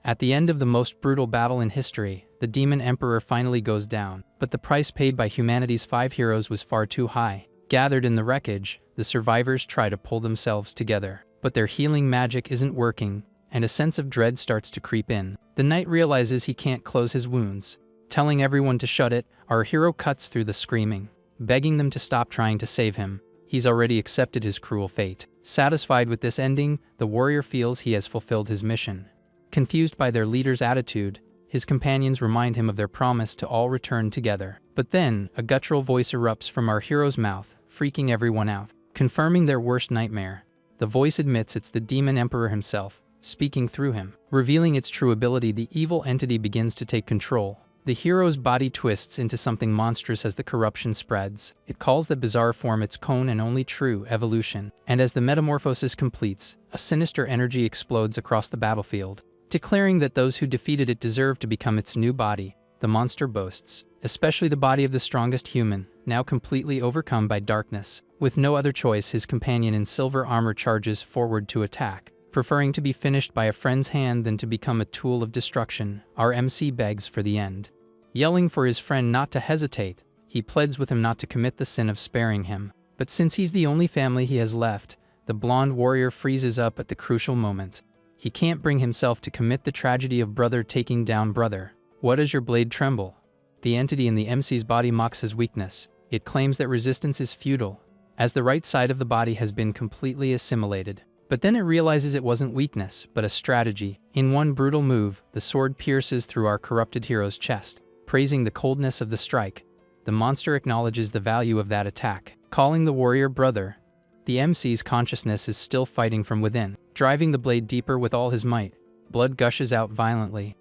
At the end of the most brutal battle in history, the Demon Emperor finally goes down, but the price paid by humanity's 5 heroes was far too high. Gathered in the wreckage, the survivors try to pull themselves together, but their healing magic isn't working, and a sense of dread starts to creep in. The knight realizes he can't close his wounds. Telling everyone to shut it, our hero cuts through the screaming, begging them to stop trying to save him. He's already accepted his cruel fate. Satisfied with this ending, the warrior feels he has fulfilled his mission. Confused by their leader's attitude, his companions remind him of their promise to all return together. But then, a guttural voice erupts from our hero's mouth, freaking everyone out. Confirming their worst nightmare, the voice admits it's the Demon Emperor himself, speaking through him. Revealing its true ability, the evil entity begins to take control. The hero's body twists into something monstrous as the corruption spreads. It calls that bizarre form its own and only true evolution. And as the metamorphosis completes, a sinister energy explodes across the battlefield, declaring that those who defeated it deserve to become its new body. The monster boasts, especially the body of the strongest human, now completely overcome by darkness. With no other choice, his companion in silver armor charges forward to attack. Preferring to be finished by a friend's hand than to become a tool of destruction, our MC begs for the end. Yelling for his friend not to hesitate, he pleads with him not to commit the sin of sparing him. But since he's the only family he has left, the blonde warrior freezes up at the crucial moment. He can't bring himself to commit the tragedy of brother taking down brother. What does your blade tremble? The entity in the MC's body mocks his weakness. It claims that resistance is futile, as the right side of the body has been completely assimilated. But then it realizes it wasn't weakness, but a strategy. In one brutal move, the sword pierces through our corrupted hero's chest. Praising the coldness of the strike, the monster acknowledges the value of that attack, calling the warrior brother. The MC's consciousness is still fighting from within, driving the blade deeper with all his might. Blood gushes out violently.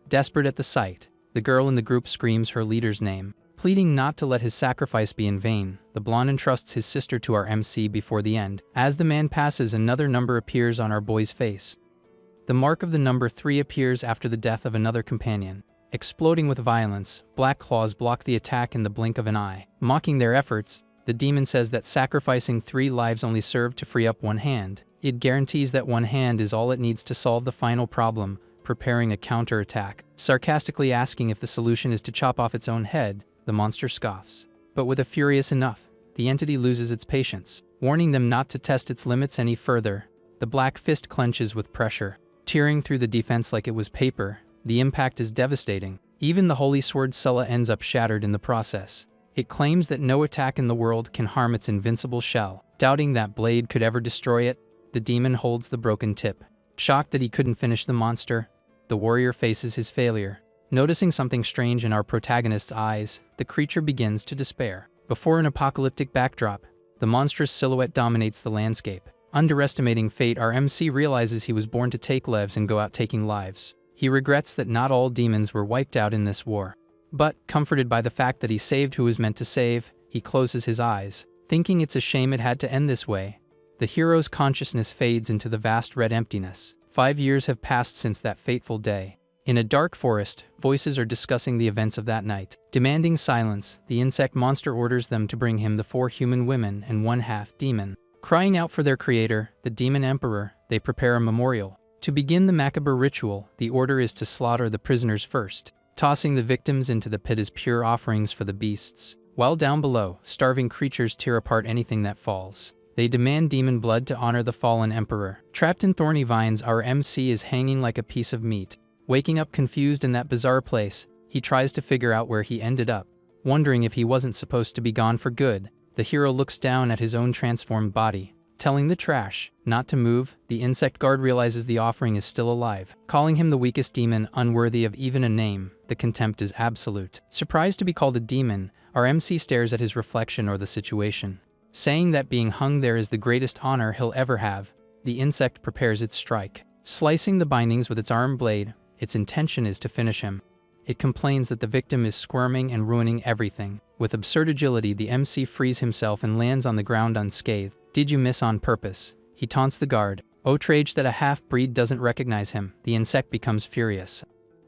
Desperate at the sight, the girl in the group screams her leader's name. Pleading not to let his sacrifice be in vain, the blonde entrusts his sister to our MC before the end. As the man passes, another number appears on our boy's face. The mark of the number 3 appears after the death of another companion. Exploding with violence, black claws block the attack in the blink of an eye. Mocking their efforts, the demon says that sacrificing 3 lives only served to free up 1 hand. It guarantees that 1 hand is all it needs to solve the final problem, preparing a counterattack. Sarcastically asking if the solution is to chop off its own head, the monster scoffs. But with a furious enough, the entity loses its patience, warning them not to test its limits any further. The black fist clenches with pressure, tearing through the defense like it was paper. The impact is devastating. Even the holy sword Sulla ends up shattered in the process. It claims that no attack in the world can harm its invincible shell. Doubting that blade could ever destroy it, the demon holds the broken tip. Shocked that he couldn't finish the monster, the warrior faces his failure. Noticing something strange in our protagonist's eyes, the creature begins to despair. Before an apocalyptic backdrop, the monstrous silhouette dominates the landscape. Underestimating fate, our MC realizes he was born to take lives and go out taking lives. He regrets that not all demons were wiped out in this war. But, comforted by the fact that he saved who was meant to save, he closes his eyes, thinking it's a shame it had to end this way. The hero's consciousness fades into the vast red emptiness. 5 years have passed since that fateful day. In a dark forest, voices are discussing the events of that night. Demanding silence, the insect monster orders them to bring him the 4 human women and 1 half-demon. Crying out for their creator, the Demon Emperor, they prepare a memorial. To begin the macabre ritual, the order is to slaughter the prisoners first, tossing the victims into the pit as pure offerings for the beasts. While down below, starving creatures tear apart anything that falls. They demand demon blood to honor the fallen emperor. Trapped in thorny vines, our MC is hanging like a piece of meat. Waking up confused in that bizarre place, he tries to figure out where he ended up. Wondering if he wasn't supposed to be gone for good, the hero looks down at his own transformed body. Telling the trash not to move, the insect guard realizes the offering is still alive. Calling him the weakest demon, unworthy of even a name, the contempt is absolute. Surprised to be called a demon, our MC stares at his reflection or the situation. Saying that being hung there is the greatest honor he'll ever have, the insect prepares its strike. Slicing the bindings with its arm blade, its intention is to finish him. It complains that the victim is squirming and ruining everything. With absurd agility, the MC frees himself and lands on the ground unscathed. Did you miss on purpose? He taunts the guard. Outraged that a half-breed doesn't recognize him, the insect becomes furious.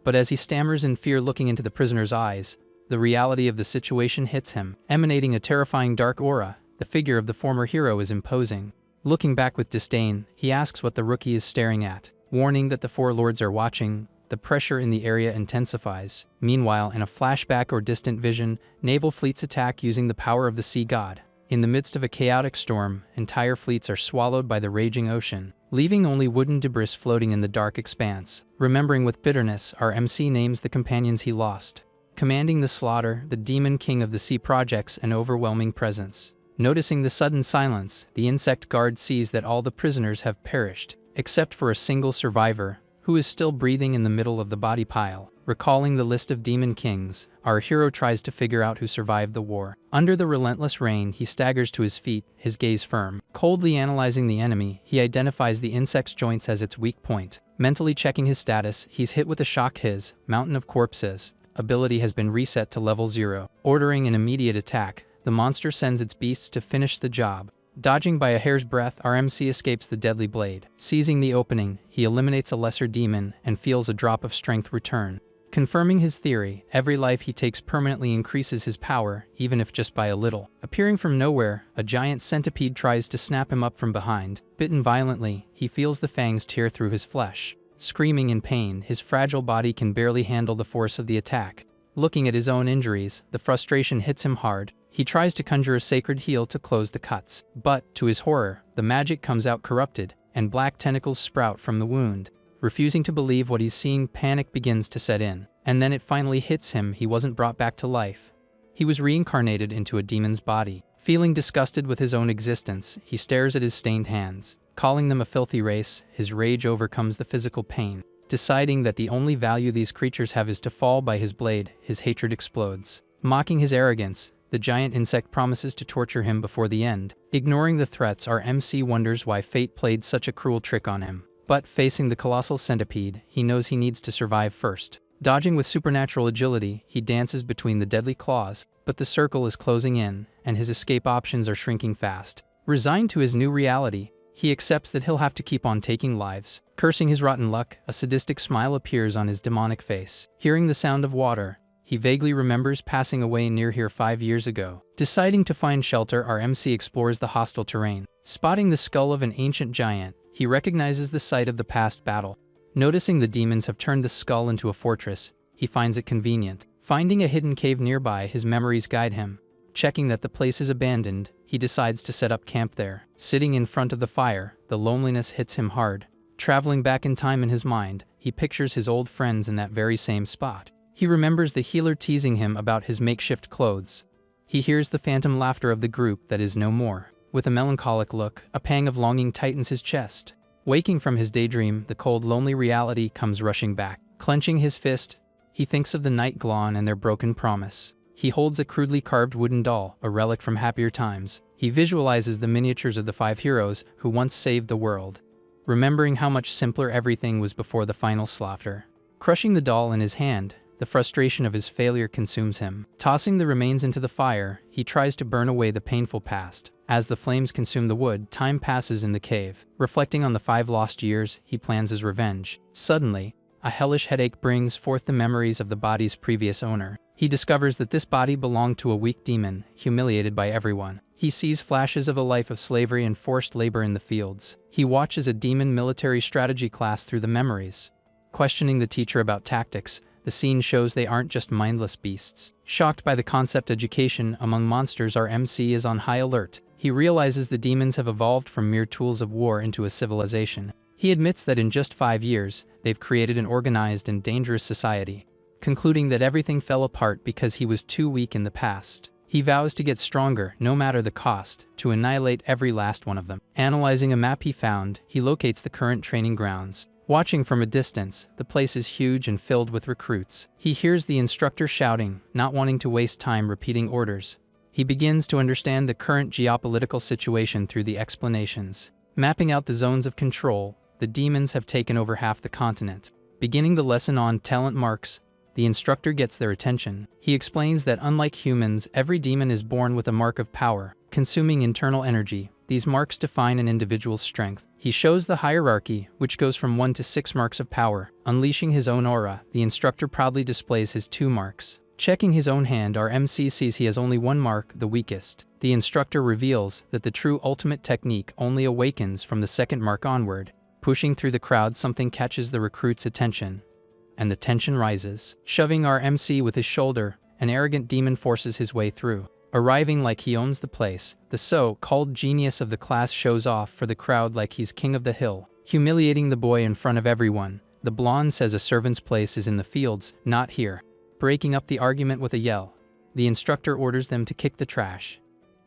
But as he stammers in fear looking into the prisoner's eyes, the reality of the situation hits him. Emanating a terrifying dark aura, the figure of the former hero is imposing. Looking back with disdain, he asks what the rookie is staring at. Warning that the 4 lords are watching, the pressure in the area intensifies. Meanwhile, in a flashback or distant vision, naval fleets attack using the power of the sea god. In the midst of a chaotic storm, entire fleets are swallowed by the raging ocean, leaving only wooden debris floating in the dark expanse. Remembering with bitterness, our MC names the companions he lost. Commanding the slaughter, the demon king of the sea projects an overwhelming presence. Noticing the sudden silence, the insect guard sees that all the prisoners have perished, except for a single survivor, who is still breathing in the middle of the body pile. Recalling the list of demon kings, our hero tries to figure out who survived the war. Under the relentless rain, he staggers to his feet, his gaze firm. Coldly analyzing the enemy, he identifies the insect's joints as its weak point. Mentally checking his status, he's hit with a shock. His mountain of corpses ability has been reset to level 0. Ordering an immediate attack, the monster sends its beasts to finish the job. Dodging by a hair's breadth, our MC escapes the deadly blade. Seizing the opening, he eliminates a lesser demon and feels a drop of strength return. Confirming his theory, every life he takes permanently increases his power, even if just by a little. Appearing from nowhere, a giant centipede tries to snap him up from behind. Bitten violently, he feels the fangs tear through his flesh. Screaming in pain, his fragile body can barely handle the force of the attack. Looking at his own injuries, the frustration hits him hard. He tries to conjure a sacred heal to close the cuts. But, to his horror, the magic comes out corrupted, and black tentacles sprout from the wound. Refusing to believe what he's seeing, panic begins to set in. And then it finally hits him: he wasn't brought back to life. He was reincarnated into a demon's body. Feeling disgusted with his own existence, he stares at his stained hands. Calling them a filthy race, his rage overcomes the physical pain. Deciding that the only value these creatures have is to fall by his blade, his hatred explodes. Mocking his arrogance, the giant insect promises to torture him before the end. Ignoring the threats, our MC wonders why fate played such a cruel trick on him. But facing the colossal centipede, he knows he needs to survive first. Dodging with supernatural agility, he dances between the deadly claws, but the circle is closing in, and his escape options are shrinking fast. Resigned to his new reality, he accepts that he'll have to keep on taking lives. Cursing his rotten luck, a sadistic smile appears on his demonic face. Hearing the sound of water, he vaguely remembers passing away near here 5 years ago. Deciding to find shelter, our MC explores the hostile terrain. Spotting the skull of an ancient giant, he recognizes the site of the past battle. Noticing the demons have turned the skull into a fortress, he finds it convenient. Finding a hidden cave nearby, his memories guide him. Checking that the place is abandoned, he decides to set up camp there. Sitting in front of the fire, the loneliness hits him hard. Traveling back in time in his mind, he pictures his old friends in that very same spot. He remembers the healer teasing him about his makeshift clothes. He hears the phantom laughter of the group that is no more. With a melancholic look, a pang of longing tightens his chest. Waking from his daydream, the cold, lonely reality comes rushing back. Clenching his fist, he thinks of the night Glon and their broken promise. He holds a crudely carved wooden doll, a relic from happier times. He visualizes the miniatures of the 5 heroes who once saved the world, remembering how much simpler everything was before the final slaughter. Crushing the doll in his hand, the frustration of his failure consumes him. Tossing the remains into the fire, he tries to burn away the painful past. As the flames consume the wood, time passes in the cave. Reflecting on the 5 lost years, he plans his revenge. Suddenly, a hellish headache brings forth the memories of the body's previous owner. He discovers that this body belonged to a weak demon, humiliated by everyone. He sees flashes of a life of slavery and forced labor in the fields. He watches a demon military strategy class through the memories. Questioning the teacher about tactics, the scene shows they aren't just mindless beasts. Shocked by the concept education among monsters, our MC is on high alert. He realizes the demons have evolved from mere tools of war into a civilization. He admits that in just 5 years, they've created an organized and dangerous society. Concluding that everything fell apart because he was too weak in the past, he vows to get stronger, no matter the cost, to annihilate every last one of them. Analyzing a map he found, he locates the current training grounds. Watching from a distance, the place is huge and filled with recruits. He hears the instructor shouting, not wanting to waste time repeating orders. He begins to understand the current geopolitical situation through the explanations. Mapping out the zones of control, the demons have taken over half the continent. Beginning the lesson on talent marks, the instructor gets their attention. He explains that unlike humans, every demon is born with a mark of power, consuming internal energy. These marks define an individual's strength. He shows the hierarchy, which goes from 1 to 6 marks of power. Unleashing his own aura, the instructor proudly displays his 2 marks. Checking his own hand, our MC sees he has only 1 mark, the weakest. The instructor reveals that the true ultimate technique only awakens from the 2nd mark onward. Pushing through the crowd, something catches the recruit's attention. and the tension rises. Shoving our MC with his shoulder, an arrogant demon forces his way through. Arriving like he owns the place, the so-called genius of the class shows off for the crowd like he's king of the hill, humiliating the boy in front of everyone. The blonde says a servant's place is in the fields, not here. Breaking up the argument with a yell, the instructor orders them to kick the trash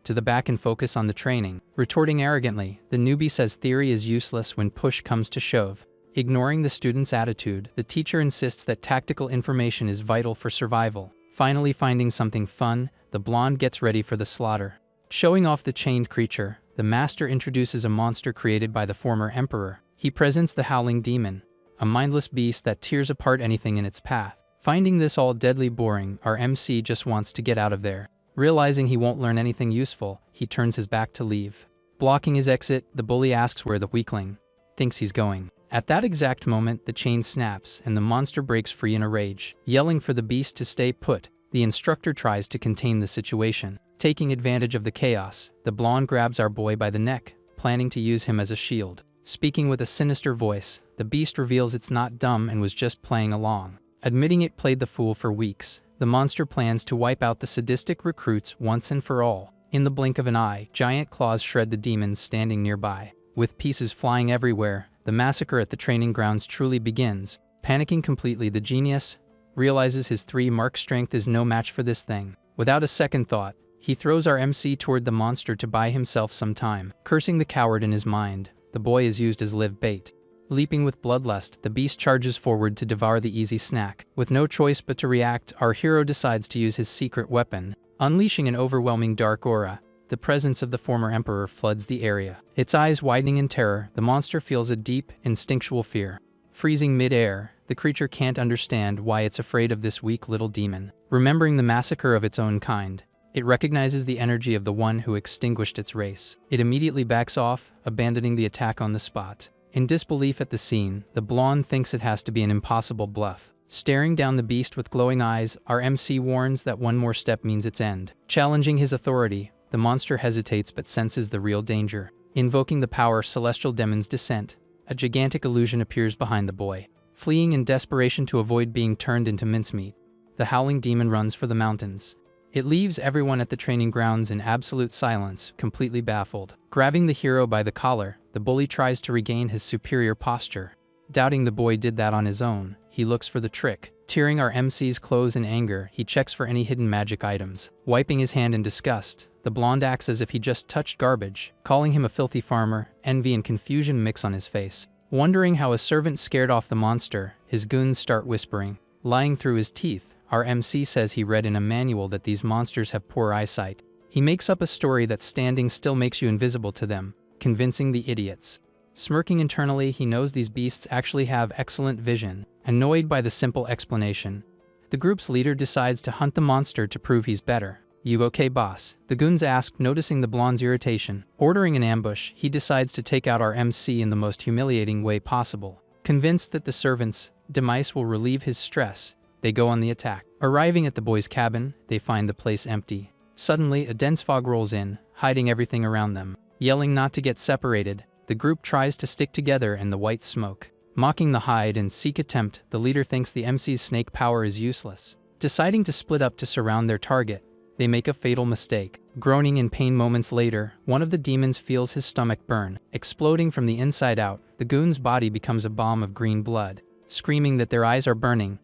to the back and focus on the training. Retorting arrogantly, the newbie says theory is useless when push comes to shove. Ignoring the student's attitude, the teacher insists that tactical information is vital for survival. Finally finding something fun, the blonde gets ready for the slaughter. Showing off the chained creature, the master introduces a monster created by the former emperor. He presents the howling demon, a mindless beast that tears apart anything in its path. Finding this all deadly boring, our MC just wants to get out of there. Realizing he won't learn anything useful, he turns his back to leave. Blocking his exit, the bully asks where the weakling thinks he's going. At that exact moment, the chain snaps and the monster breaks free in a rage. Yelling for the beast to stay put, the instructor tries to contain the situation. Taking advantage of the chaos, the blonde grabs our boy by the neck, planning to use him as a shield. Speaking with a sinister voice, the beast reveals it's not dumb and was just playing along. Admitting it played the fool for weeks, the monster plans to wipe out the sadistic recruits once and for all. In the blink of an eye, giant claws shred the demons standing nearby. With pieces flying everywhere, the massacre at the training grounds truly begins. Panicking completely, the genius realizes his 3-mark strength is no match for this thing. Without a second thought, he throws our MC toward the monster to buy himself some time. Cursing the coward in his mind, the boy is used as live bait. Leaping with bloodlust, the beast charges forward to devour the easy snack. With no choice but to react, our hero decides to use his secret weapon. Unleashing an overwhelming dark aura, the presence of the former emperor floods the area. Its eyes widening in terror, the monster feels a deep, instinctual fear. Freezing mid-air, the creature can't understand why it's afraid of this weak little demon. Remembering the massacre of its own kind, it recognizes the energy of the one who extinguished its race. It immediately backs off, abandoning the attack on the spot. In disbelief at the scene, the blonde thinks it has to be an impossible bluff. Staring down the beast with glowing eyes, our MC warns that one more step means its end. Challenging his authority, the monster hesitates but senses the real danger. Invoking the power Celestial Demon's Descent, a gigantic illusion appears behind the boy. Fleeing in desperation to avoid being turned into mincemeat, the howling demon runs for the mountains. It leaves everyone at the training grounds in absolute silence, completely baffled. Grabbing the hero by the collar, the bully tries to regain his superior posture. Doubting the boy did that on his own, he looks for the trick. Tearing our MC's clothes in anger, he checks for any hidden magic items. Wiping his hand in disgust, the blonde acts as if he just touched garbage. Calling him a filthy farmer, envy and confusion mix on his face. Wondering how a servant scared off the monster, his goons start whispering. Lying through his teeth, our MC says he read in a manual that these monsters have poor eyesight. He makes up a story that standing still makes you invisible to them, convincing the idiots. Smirking internally, he knows these beasts actually have excellent vision. Annoyed by the simple explanation, the group's leader decides to hunt the monster to prove he's better. "You okay, boss?" the goons ask, noticing the blonde's irritation. Ordering an ambush, he decides to take out our MC in the most humiliating way possible. Convinced that the servant's demise will relieve his stress, they go on the attack. Arriving at the boy's cabin, they find the place empty. Suddenly, a dense fog rolls in, hiding everything around them. Yelling not to get separated, the group tries to stick together in the white smoke. Mocking the hide-and-seek attempt, the leader thinks the MC's snake power is useless. Deciding to split up to surround their target, they make a fatal mistake. Groaning in pain moments later, one of the demons feels his stomach burn. Exploding from the inside out, the goon's body becomes a bomb of green blood. Screaming that their eyes are burning,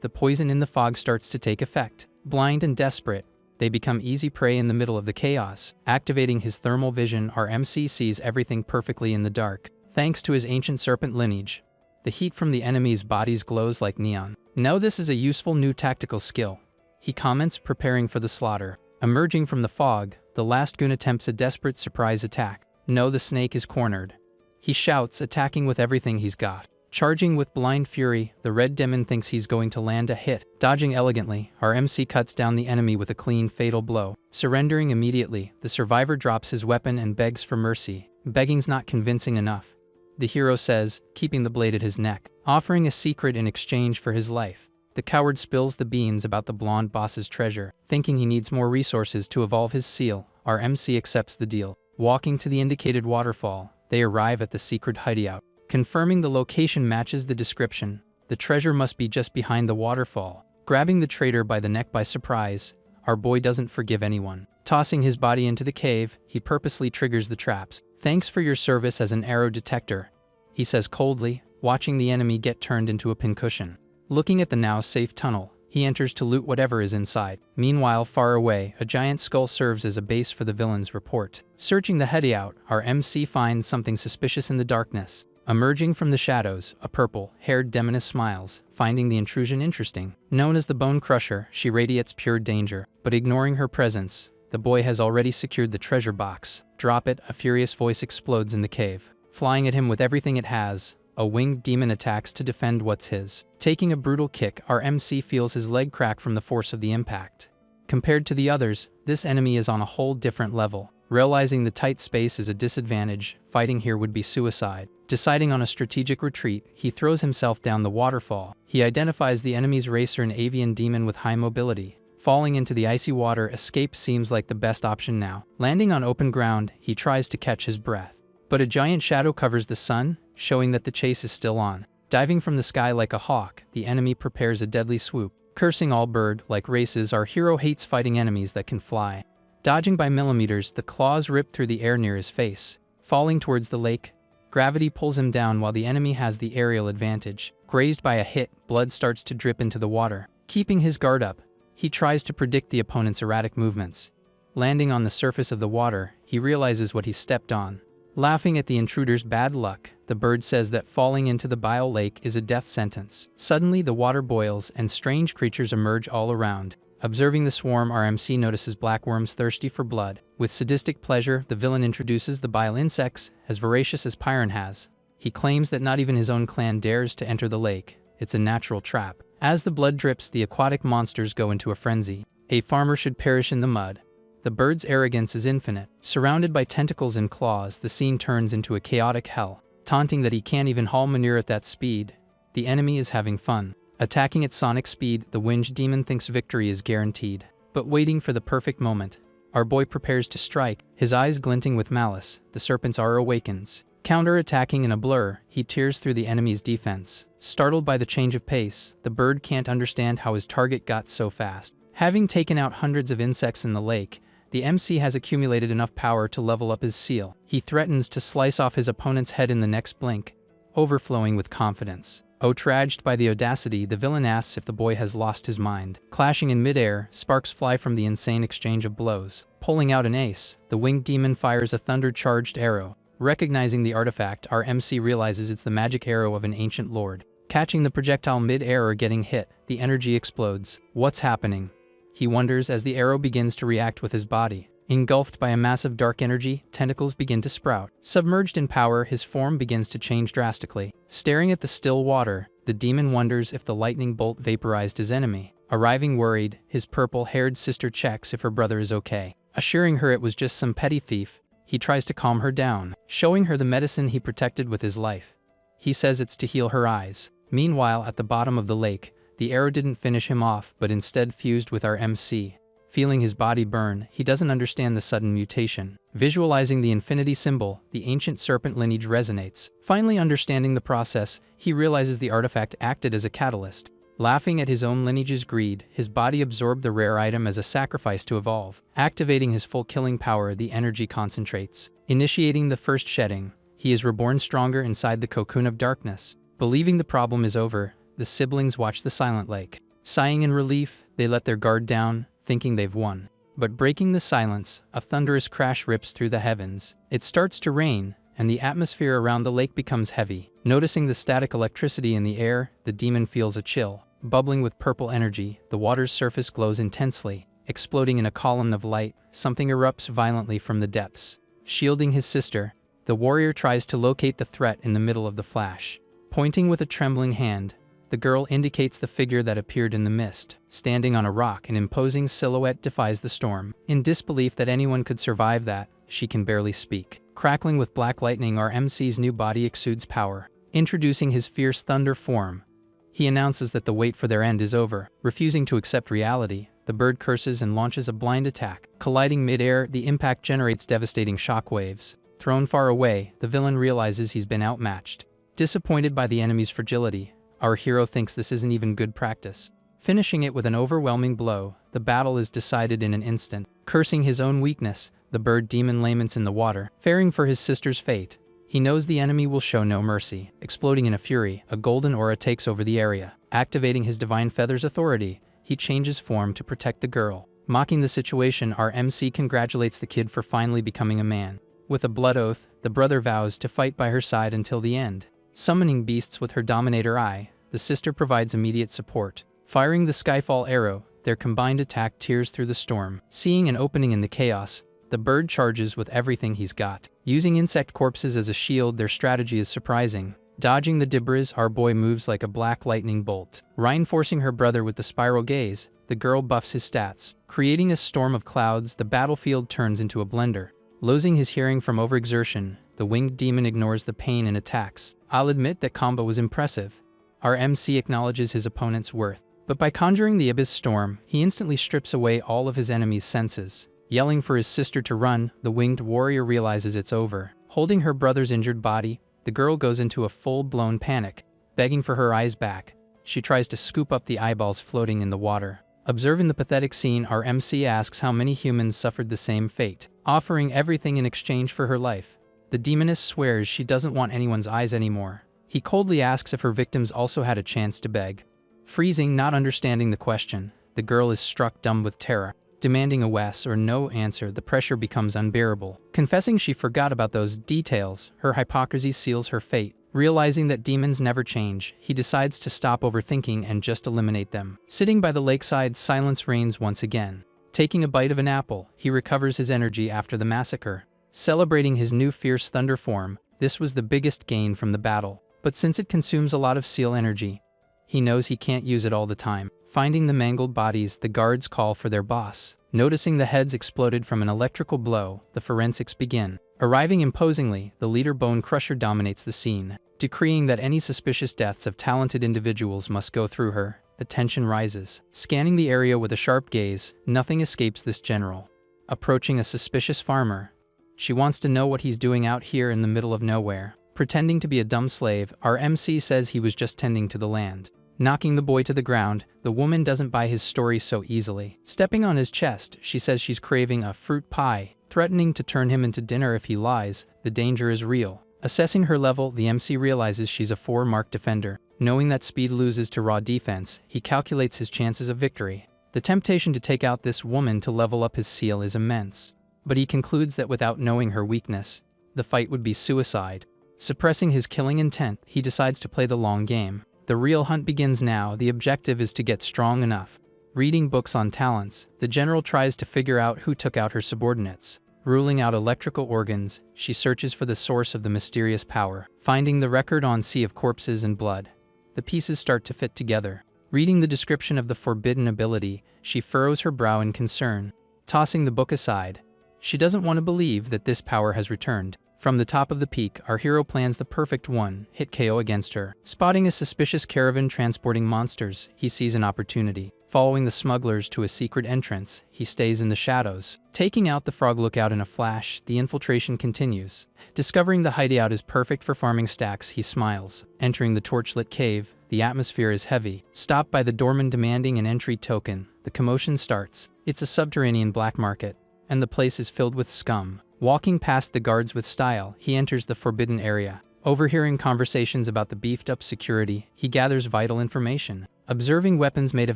the poison in the fog starts to take effect. Blind and desperate, they become easy prey in the middle of the chaos. Activating his thermal vision, our MC sees everything perfectly in the dark. Thanks to his ancient serpent lineage, the heat from the enemy's bodies glows like neon. Now this is a useful new tactical skill, he comments, preparing for the slaughter. Emerging from the fog, the last goon attempts a desperate surprise attack. No, the snake is cornered. He shouts, attacking with everything he's got. Charging with blind fury, the red demon thinks he's going to land a hit. Dodging elegantly, our MC cuts down the enemy with a clean, fatal blow. Surrendering immediately, the survivor drops his weapon and begs for mercy. Begging's not convincing enough, the hero says, keeping the blade at his neck. Offering a secret in exchange for his life, the coward spills the beans about the blonde boss's treasure. Thinking he needs more resources to evolve his seal, our MC accepts the deal. Walking to the indicated waterfall, they arrive at the secret hideout. Confirming the location matches the description, The treasure must be just behind the waterfall. Grabbing the traitor by the neck by surprise, our boy doesn't forgive anyone. Tossing his body into the cave, he purposely triggers the traps. "Thanks for your service as an arrow detector," he says coldly, watching the enemy get turned into a pincushion. Looking at the now safe tunnel, he enters to loot whatever is inside. Meanwhile, far away, a giant skull serves as a base for the villain's report. Searching the hideout, our MC finds something suspicious in the darkness. Emerging from the shadows, a purple-haired demoness smiles, finding the intrusion interesting. Known as the Bone Crusher, she radiates pure danger, but ignoring her presence, the boy has already secured the treasure box. "Drop it," a furious voice explodes in the cave. Flying at him with everything it has, a winged demon attacks to defend what's his. Taking a brutal kick, our MC feels his leg crack from the force of the impact. Compared to the others, this enemy is on a whole different level. Realizing the tight space is a disadvantage, fighting here would be suicide. Deciding on a strategic retreat, he throws himself down the waterfall. He identifies the enemy's racer, an avian demon with high mobility. Falling into the icy water, escape seems like the best option now. Landing on open ground, he tries to catch his breath. But a giant shadow covers the sun, showing that the chase is still on. Diving from the sky like a hawk, the enemy prepares a deadly swoop. Cursing all bird-like races, our hero hates fighting enemies that can fly. Dodging by millimeters, the claws rip through the air near his face. Falling towards the lake, gravity pulls him down while the enemy has the aerial advantage. Grazed by a hit, blood starts to drip into the water. Keeping his guard up, he tries to predict the opponent's erratic movements. Landing on the surface of the water, he realizes what he stepped on. Laughing at the intruder's bad luck, the bird says that falling into the bile lake is a death sentence. Suddenly, the water boils and strange creatures emerge all around. Observing the swarm, our MC notices black worms thirsty for blood. With sadistic pleasure, the villain introduces the bile insects, as voracious as Pyron has. He claims that not even his own clan dares to enter the lake. It's a natural trap. As the blood drips, the aquatic monsters go into a frenzy. A farmer should perish in the mud. The bird's arrogance is infinite. Surrounded by tentacles and claws, the scene turns into a chaotic hell. Taunting that he can't even haul manure at that speed, the enemy is having fun. Attacking at sonic speed, the winged demon thinks victory is guaranteed. But waiting for the perfect moment, our boy prepares to strike, his eyes glinting with malice. The serpent's aura awakens. Counter-attacking in a blur, he tears through the enemy's defense. Startled by the change of pace, the bird can't understand how his target got so fast. Having taken out hundreds of insects in the lake, the MC has accumulated enough power to level up his seal. He threatens to slice off his opponent's head in the next blink, overflowing with confidence. Outraged by the audacity, the villain asks if the boy has lost his mind. Clashing in midair, sparks fly from the insane exchange of blows. Pulling out an ace, the winged demon fires a thunder-charged arrow. Recognizing the artifact, our MC realizes it's the magic arrow of an ancient lord. Catching the projectile mid-air or getting hit, the energy explodes. What's happening? He wonders as the arrow begins to react with his body. Engulfed by a massive dark energy, tentacles begin to sprout. Submerged in power, his form begins to change drastically. Staring at the still water, the demon wonders if the lightning bolt vaporized his enemy. Arriving worried, his purple-haired sister checks if her brother is okay. Assuring her it was just some petty thief, he tries to calm her down, showing her the medicine he protected with his life. He says it's to heal her eyes. Meanwhile, at the bottom of the lake, the arrow didn't finish him off, but instead fused with our MC. Feeling his body burn, he doesn't understand the sudden mutation. Visualizing the infinity symbol, the ancient serpent lineage resonates. Finally understanding the process, he realizes the artifact acted as a catalyst. Laughing at his own lineage's greed, his body absorbed the rare item as a sacrifice to evolve. Activating his full killing power, the energy concentrates. Initiating the first shedding, he is reborn stronger inside the cocoon of darkness. Believing the problem is over, the siblings watch the silent lake. Sighing in relief, they let their guard down, thinking they've won. But breaking the silence, a thunderous crash rips through the heavens. It starts to rain, and the atmosphere around the lake becomes heavy. Noticing the static electricity in the air, the demon feels a chill. Bubbling with purple energy, the water's surface glows intensely. Exploding in a column of light, something erupts violently from the depths. Shielding his sister, the warrior tries to locate the threat in the middle of the flash. Pointing with a trembling hand, the girl indicates the figure that appeared in the mist. Standing on a rock, an imposing silhouette defies the storm. In disbelief that anyone could survive that, she can barely speak. Crackling with black lightning, our MC's new body exudes power. Introducing his fierce thunder form, he announces that the wait for their end is over. Refusing to accept reality, the bird curses and launches a blind attack. Colliding mid-air, the impact generates devastating shockwaves. Thrown far away, the villain realizes he's been outmatched. Disappointed by the enemy's fragility, Our hero thinks this isn't even good practice. Finishing it with an overwhelming blow, the battle is decided in an instant. Cursing his own weakness, the bird demon laments in the water, fearing for his sister's fate. He knows the enemy will show no mercy. Exploding in a fury, a golden aura takes over the area. Activating his divine feather's authority, he changes form to protect the girl. Mocking the situation, our MC congratulates the kid for finally becoming a man. With a blood oath, the brother vows to fight by her side until the end. Summoning beasts with her Dominator Eye, the sister provides immediate support. Firing the Skyfall arrow, their combined attack tears through the storm. Seeing an opening in the chaos, the bird charges with everything he's got. Using insect corpses as a shield, their strategy is surprising. Dodging the debris, our boy moves like a black lightning bolt. Reinforcing her brother with the spiral gaze, the girl buffs his stats. Creating a storm of clouds, the battlefield turns into a blender. Losing his hearing from overexertion, the winged demon ignores the pain and attacks. I'll admit that combo was impressive. Our MC acknowledges his opponent's worth. But by conjuring the Abyss Storm, he instantly strips away all of his enemy's senses. Yelling for his sister to run, the winged warrior realizes it's over. Holding her brother's injured body, the girl goes into a full-blown panic. Begging for her eyes back, she tries to scoop up the eyeballs floating in the water. Observing the pathetic scene, our MC asks how many humans suffered the same fate, offering everything in exchange for her life. The demoness swears she doesn't want anyone's eyes anymore. He coldly asks if her victims also had a chance to beg. Freezing, not understanding the question, the girl is struck dumb with terror. Demanding a yes or no answer, the pressure becomes unbearable. Confessing she forgot about those details, her hypocrisy seals her fate. Realizing that demons never change, he decides to stop overthinking and just eliminate them. Sitting by the lakeside, silence reigns once again. Taking a bite of an apple, he recovers his energy after the massacre. Celebrating his new fierce thunder form, this was the biggest gain from the battle. But since it consumes a lot of seal energy, he knows he can't use it all the time. Finding the mangled bodies, the guards call for their boss. Noticing the heads exploded from an electrical blow, the forensics begin. Arriving imposingly, the leader Bone Crusher dominates the scene. Decreeing that any suspicious deaths of talented individuals must go through her, the tension rises. Scanning the area with a sharp gaze, nothing escapes this general. Approaching a suspicious farmer, she wants to know what he's doing out here in the middle of nowhere. Pretending to be a dumb slave, our MC says he was just tending to the land. Knocking the boy to the ground, the woman doesn't buy his story so easily. Stepping on his chest, she says she's craving a fruit pie. Threatening to turn him into dinner if he lies, the danger is real. Assessing her level, the MC realizes she's a 4-mark defender. Knowing that speed loses to raw defense, he calculates his chances of victory. The temptation to take out this woman to level up his seal is immense. But he concludes that without knowing her weakness, the fight would be suicide. Suppressing his killing intent, he decides to play the long game. The real hunt begins now. The objective is to get strong enough. Reading books on talents, the general tries to figure out who took out her subordinates. Ruling out electrical organs, she searches for the source of the mysterious power. Finding the record on Sea of Corpses and Blood, the pieces start to fit together. Reading the description of the forbidden ability, she furrows her brow in concern. Tossing the book aside, she doesn't want to believe that this power has returned. From the top of the peak, our hero plans the perfect one-hit KO against her. Spotting a suspicious caravan transporting monsters, he sees an opportunity. Following the smugglers to a secret entrance, he stays in the shadows. Taking out the frog lookout in a flash, the infiltration continues. Discovering the hideout is perfect for farming stacks, he smiles. Entering the torchlit cave, the atmosphere is heavy. Stopped by the doorman demanding an entry token, the commotion starts. It's a subterranean black market, and the place is filled with scum. Walking past the guards with style, he enters the forbidden area. Overhearing conversations about the beefed-up security, he gathers vital information. Observing weapons made of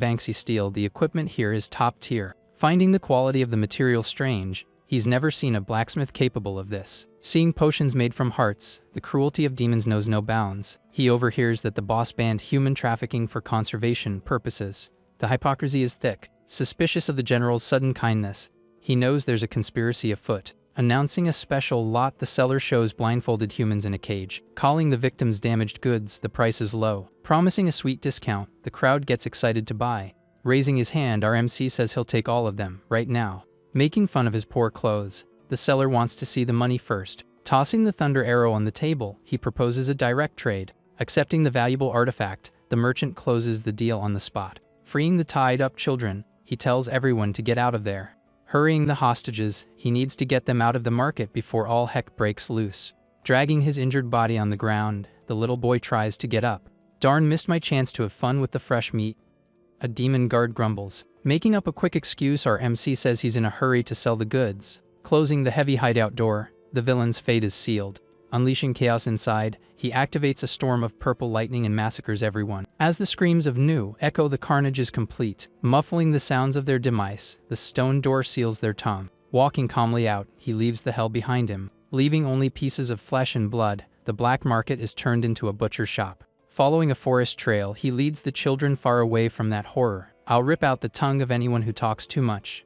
anxi steel, the equipment here is top tier. Finding the quality of the material strange, he's never seen a blacksmith capable of this. Seeing potions made from hearts, the cruelty of demons knows no bounds. He overhears that the boss banned human trafficking for conservation purposes. The hypocrisy is thick. Suspicious of the general's sudden kindness, he knows there's a conspiracy afoot. Announcing a special lot, the seller shows blindfolded humans in a cage. Calling the victims damaged goods, the price is low. Promising a sweet discount, the crowd gets excited to buy. Raising his hand, our MC says he'll take all of them, right now. Making fun of his poor clothes, the seller wants to see the money first. Tossing the thunder arrow on the table, he proposes a direct trade. Accepting the valuable artifact, the merchant closes the deal on the spot. Freeing the tied-up children, he tells everyone to get out of there. Hurrying the hostages, he needs to get them out of the market before all heck breaks loose. Dragging his injured body on the ground, the little boy tries to get up. Darn, missed my chance to have fun with the fresh meat. A demon guard grumbles. Making up a quick excuse, our MC says he's in a hurry to sell the goods. Closing the heavy hideout door, the villain's fate is sealed. Unleashing chaos inside, he activates a storm of purple lightning and massacres everyone. As the screams of "Nu" echo, the carnage is complete. Muffling the sounds of their demise, the stone door seals their tongue. Walking calmly out, he leaves the hell behind him. Leaving only pieces of flesh and blood, the black market is turned into a butcher shop. Following a forest trail, he leads the children far away from that horror. I'll rip out the tongue of anyone who talks too much.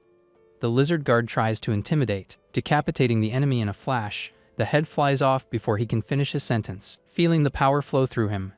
The lizard guard tries to intimidate, decapitating the enemy in a flash. The head flies off before he can finish his sentence. Feeling the power flow through him,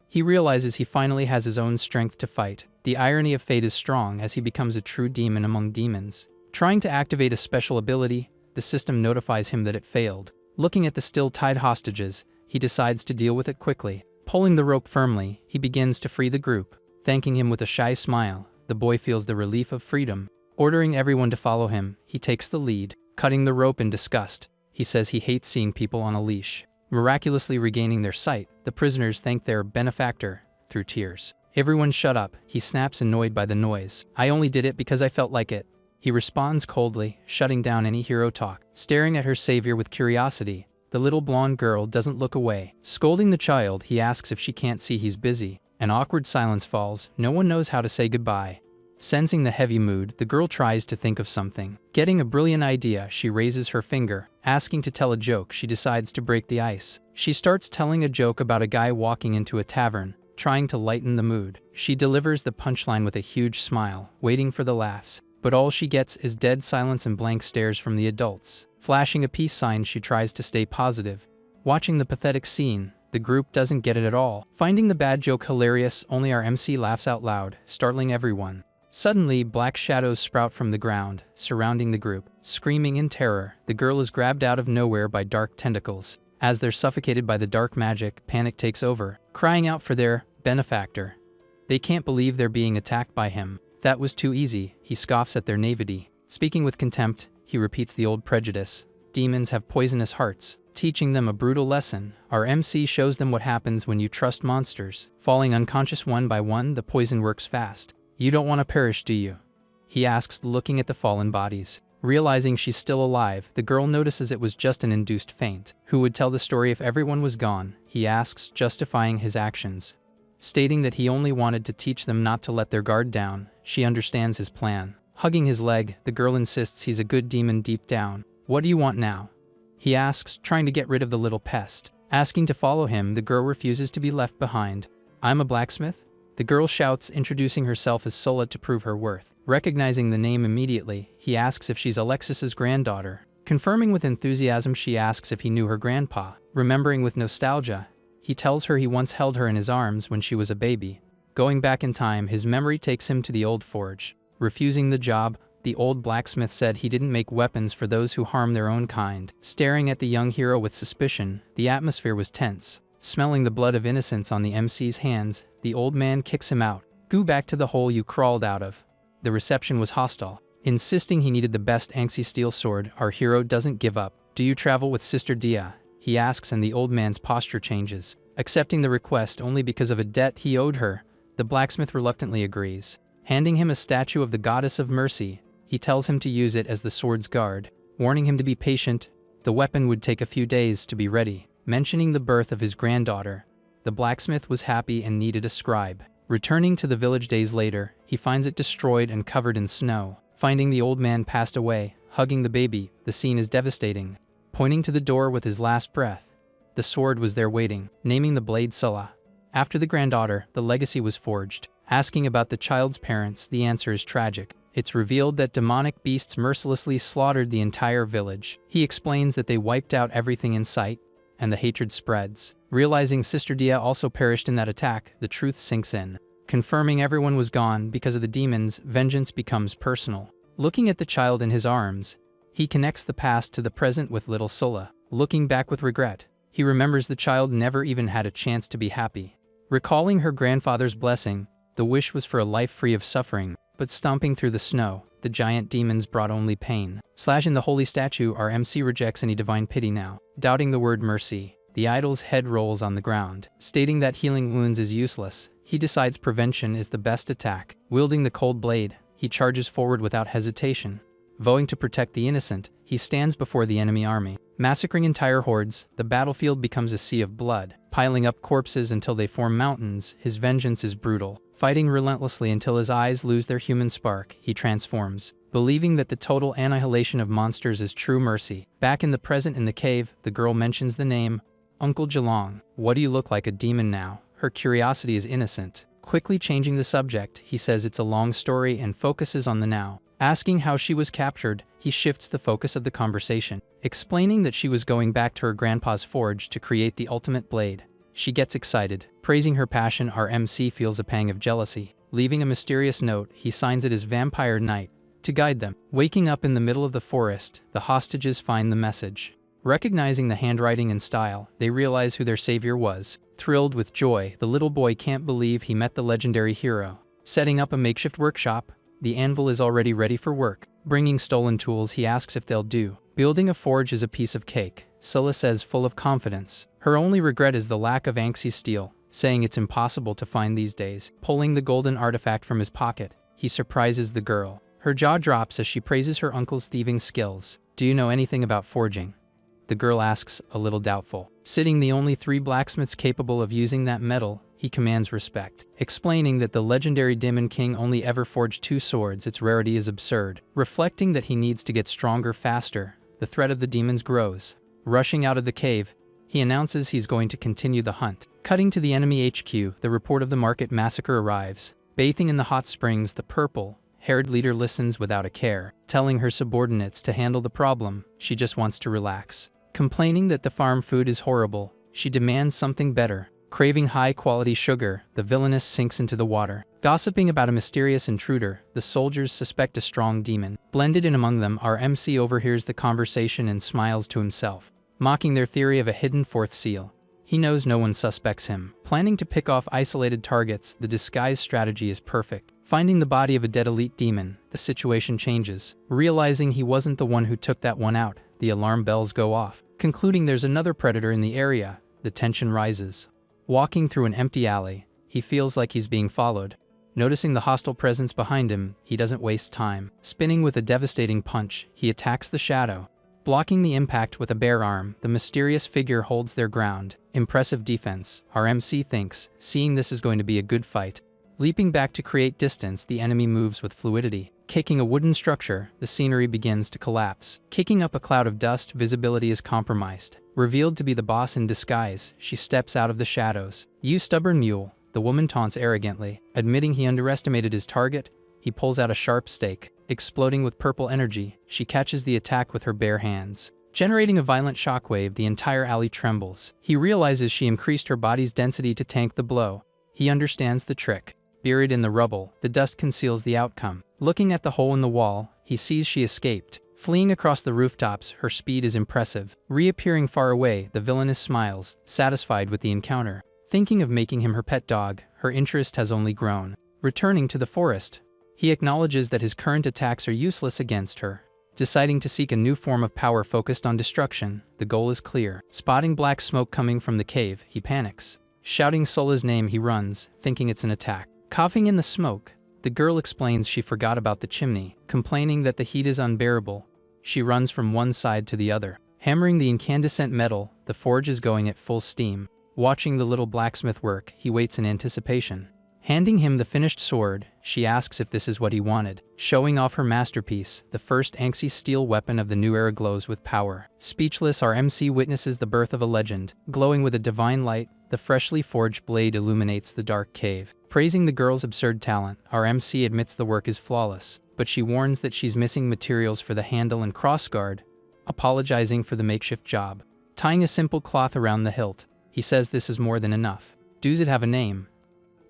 he realizes he finally has his own strength to fight. The irony of fate is strong as he becomes a true demon among demons. Trying to activate a special ability, the system notifies him that it failed. Looking at the still tied hostages, he decides to deal with it quickly. Pulling the rope firmly, he begins to free the group. Thanking him with a shy smile, the boy feels the relief of freedom. Ordering everyone to follow him, he takes the lead. Cutting the rope in disgust, he says he hates seeing people on a leash. Miraculously regaining their sight, the prisoners thank their benefactor through tears. Everyone shut up, he snaps, annoyed by the noise. I only did it because I felt like it. He responds coldly, shutting down any hero talk. Staring at her savior with curiosity, the little blonde girl doesn't look away. Scolding the child, he asks if she can't see he's busy. An awkward silence falls, no one knows how to say goodbye. Sensing the heavy mood, the girl tries to think of something. Getting a brilliant idea, she raises her finger. Asking to tell a joke, she decides to break the ice. She starts telling a joke about a guy walking into a tavern, trying to lighten the mood. She delivers the punchline with a huge smile, waiting for the laughs. But all she gets is dead silence and blank stares from the adults. Flashing a peace sign, she tries to stay positive. Watching the pathetic scene, the group doesn't get it at all. Finding the bad joke hilarious, only our MC laughs out loud, startling everyone. Suddenly, black shadows sprout from the ground, surrounding the group. Screaming in terror, the girl is grabbed out of nowhere by dark tentacles. As they're suffocated by the dark magic, panic takes over, crying out for their benefactor. They can't believe they're being attacked by him. That was too easy, he scoffs at their naivety. Speaking with contempt, he repeats the old prejudice. Demons have poisonous hearts. Teaching them a brutal lesson, our MC shows them what happens when you trust monsters. Falling unconscious one by one, the poison works fast. You don't want to perish, do you? He asks, looking at the fallen bodies. Realizing she's still alive, the girl notices it was just an induced faint. Who would tell the story if everyone was gone? He asks, justifying his actions. Stating that he only wanted to teach them not to let their guard down, she understands his plan. Hugging his leg, the girl insists he's a good demon deep down. What do you want now? He asks, trying to get rid of the little pest. Asking to follow him, the girl refuses to be left behind. I'm a blacksmith? The girl shouts, introducing herself as Sola to prove her worth. Recognizing the name immediately, he asks if she's Alexis's granddaughter. Confirming with enthusiasm, she asks if he knew her grandpa. Remembering with nostalgia, he tells her he once held her in his arms when she was a baby. Going back in time, his memory takes him to the old forge. Refusing the job, the old blacksmith said he didn't make weapons for those who harm their own kind. Staring at the young hero with suspicion, the atmosphere was tense. Smelling the blood of innocence on the MC's hands, the old man kicks him out. Go back to the hole you crawled out of. The reception was hostile. Insisting he needed the best Anxi steel sword, our hero doesn't give up. Do you travel with Sister Dia? He asks, and the old man's posture changes. Accepting the request only because of a debt he owed her, the blacksmith reluctantly agrees. Handing him a statue of the goddess of mercy, he tells him to use it as the sword's guard. Warning him to be patient, the weapon would take a few days to be ready. Mentioning the birth of his granddaughter, the blacksmith was happy and needed a scribe. Returning to the village days later, he finds it destroyed and covered in snow. Finding the old man passed away, hugging the baby, the scene is devastating. Pointing to the door with his last breath, the sword was there waiting. Naming the blade Sulla. After the granddaughter, the legacy was forged. Asking about the child's parents, the answer is tragic. It's revealed that demonic beasts mercilessly slaughtered the entire village. He explains that they wiped out everything in sight, and the hatred spreads. Realizing Sister Dia also perished in that attack, the truth sinks in. Confirming everyone was gone because of the demons, vengeance becomes personal. Looking at the child in his arms, he connects the past to the present with little Sulla. Looking back with regret, he remembers the child never even had a chance to be happy. Recalling her grandfather's blessing, the wish was for a life free of suffering, but stomping through the snow, the giant demons brought only pain. Slashing the holy statue, our MC rejects any divine pity now. Doubting the word mercy, The idol's head rolls on the ground. Stating that healing wounds is useless, he decides prevention is the best attack. Wielding the cold blade, he charges forward without hesitation. Vowing to protect the innocent, he stands before the enemy army. Massacring entire hordes, the battlefield becomes a sea of blood. Piling up corpses until they form mountains, his vengeance is brutal. Fighting relentlessly until his eyes lose their human spark, he transforms. Believing that the total annihilation of monsters is true mercy. Back in the present in the cave, the girl mentions the name, Uncle Jelong. What do you look like, a demon now? Her curiosity is innocent. Quickly changing the subject, he says it's a long story and focuses on the now. Asking how she was captured, he shifts the focus of the conversation, explaining that she was going back to her grandpa's forge to create the ultimate blade. She gets excited. Praising her passion, our MC feels a pang of jealousy. Leaving a mysterious note, he signs it as Vampire Knight to guide them. Waking up in the middle of the forest, the hostages find the message. Recognizing the handwriting and style, they realize who their savior was. Thrilled with joy, the little boy can't believe he met the legendary hero. Setting up a makeshift workshop, the anvil is already ready for work. Bringing stolen tools, he asks if they'll do. Building a forge is a piece of cake, Scylla says, full of confidence. Her only regret is the lack of Anxie's steel, saying it's impossible to find these days. Pulling the golden artifact from his pocket, he surprises the girl. Her jaw drops as she praises her uncle's thieving skills. Do you know anything about forging? The girl asks, a little doubtful. Citing the only 3 blacksmiths capable of using that metal, he commands respect. Explaining that the legendary Demon King only ever forged 2 swords, its rarity is absurd. Reflecting that he needs to get stronger faster, the threat of the demons grows. Rushing out of the cave, he announces he's going to continue the hunt. Cutting to the enemy HQ, the report of the market massacre arrives. Bathing in the hot springs, the purple-haired leader listens without a care. Telling her subordinates to handle the problem, she just wants to relax. Complaining that the farm food is horrible, she demands something better. Craving high-quality sugar, the villainess sinks into the water. Gossiping about a mysterious intruder, the soldiers suspect a strong demon. Blended in among them, our MC overhears the conversation and smiles to himself. Mocking their theory of a hidden 4th seal. He knows no one suspects him. Planning to pick off isolated targets, the disguise strategy is perfect. Finding the body of a dead elite demon, the situation changes. Realizing he wasn't the one who took that one out, the alarm bells go off. Concluding there's another predator in the area, the tension rises. Walking through an empty alley, he feels like he's being followed. Noticing the hostile presence behind him, he doesn't waste time. Spinning with a devastating punch, he attacks the shadow. Blocking the impact with a bare arm, the mysterious figure holds their ground. Impressive defense, our MC thinks, seeing this is going to be a good fight. Leaping back to create distance, the enemy moves with fluidity. Kicking a wooden structure, the scenery begins to collapse. Kicking up a cloud of dust, visibility is compromised. Revealed to be the boss in disguise, she steps out of the shadows. You stubborn mule, the woman taunts arrogantly. Admitting he underestimated his target, he pulls out a sharp stake. Exploding with purple energy, she catches the attack with her bare hands. Generating a violent shockwave, the entire alley trembles. He realizes she increased her body's density to tank the blow. He understands the trick. Buried in the rubble, the dust conceals the outcome. Looking at the hole in the wall, he sees she escaped. Fleeing across the rooftops, her speed is impressive. Reappearing far away, the villainess smiles, satisfied with the encounter. Thinking of making him her pet dog, her interest has only grown. Returning to the forest, he acknowledges that his current attacks are useless against her. Deciding to seek a new form of power focused on destruction, the goal is clear. Spotting black smoke coming from the cave, he panics. Shouting Sola's name, he runs, thinking it's an attack. Coughing in the smoke, the girl explains she forgot about the chimney. Complaining that the heat is unbearable, she runs from one side to the other. Hammering the incandescent metal, the forge is going at full steam. Watching the little blacksmith work, he waits in anticipation. Handing him the finished sword, she asks if this is what he wanted. Showing off her masterpiece, the first Anxi steel weapon of the new era glows with power. Speechless, our MC witnesses the birth of a legend. Glowing with a divine light, the freshly forged blade illuminates the dark cave. Praising the girl's absurd talent, our MC admits the work is flawless, but she warns that she's missing materials for the handle and crossguard, apologizing for the makeshift job. Tying a simple cloth around the hilt, he says this is more than enough. Does it have a name?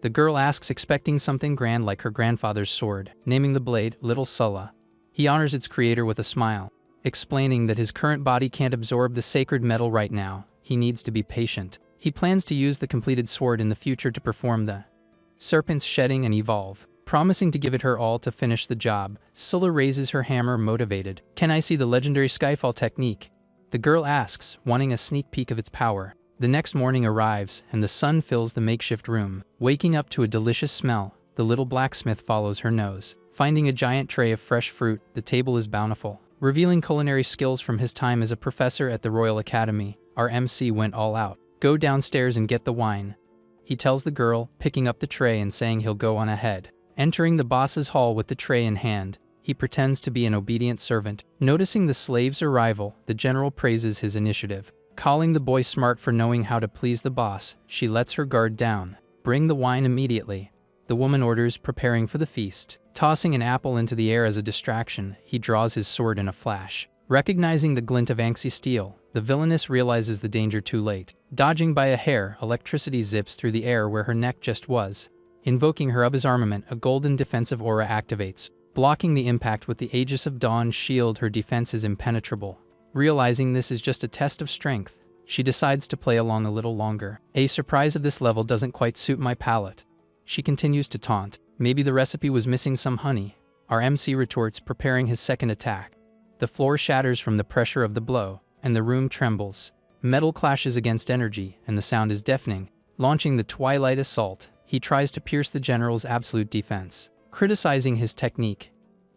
The girl asks, expecting something grand like her grandfather's sword. Naming the blade, Little Sulla. He honors its creator with a smile, explaining that his current body can't absorb the sacred metal right now. He needs to be patient. He plans to use the completed sword in the future to perform the serpent's shedding and evolve. Promising to give it her all to finish the job, Sulla raises her hammer, motivated. Can I see the legendary Skyfall technique? The girl asks, wanting a sneak peek of its power. The next morning arrives, and the sun fills the makeshift room. Waking up to a delicious smell, the little blacksmith follows her nose. Finding a giant tray of fresh fruit, the table is bountiful. Revealing culinary skills from his time as a professor at the Royal Academy, our MC went all out. Go downstairs and get the wine, he tells the girl, picking up the tray and saying he'll go on ahead. Entering the boss's hall with the tray in hand, he pretends to be an obedient servant. Noticing the slave's arrival, the general praises his initiative. Calling the boy smart for knowing how to please the boss, she lets her guard down. Bring the wine immediately, the woman orders, preparing for the feast. Tossing an apple into the air as a distraction, he draws his sword in a flash. Recognizing the glint of angsty steel, the villainess realizes the danger too late. Dodging by a hair, electricity zips through the air where her neck just was. Invoking her Ubba's armament, a golden defensive aura activates. Blocking the impact with the Aegis of Dawn's shield, her defense is impenetrable. Realizing this is just a test of strength, she decides to play along a little longer. A surprise of this level doesn't quite suit my palate. She continues to taunt. Maybe the recipe was missing some honey. Our MC retorts, preparing his second attack. The floor shatters from the pressure of the blow, and the room trembles. Metal clashes against energy, and the sound is deafening. Launching the Twilight Assault, he tries to pierce the general's absolute defense. Criticizing his technique,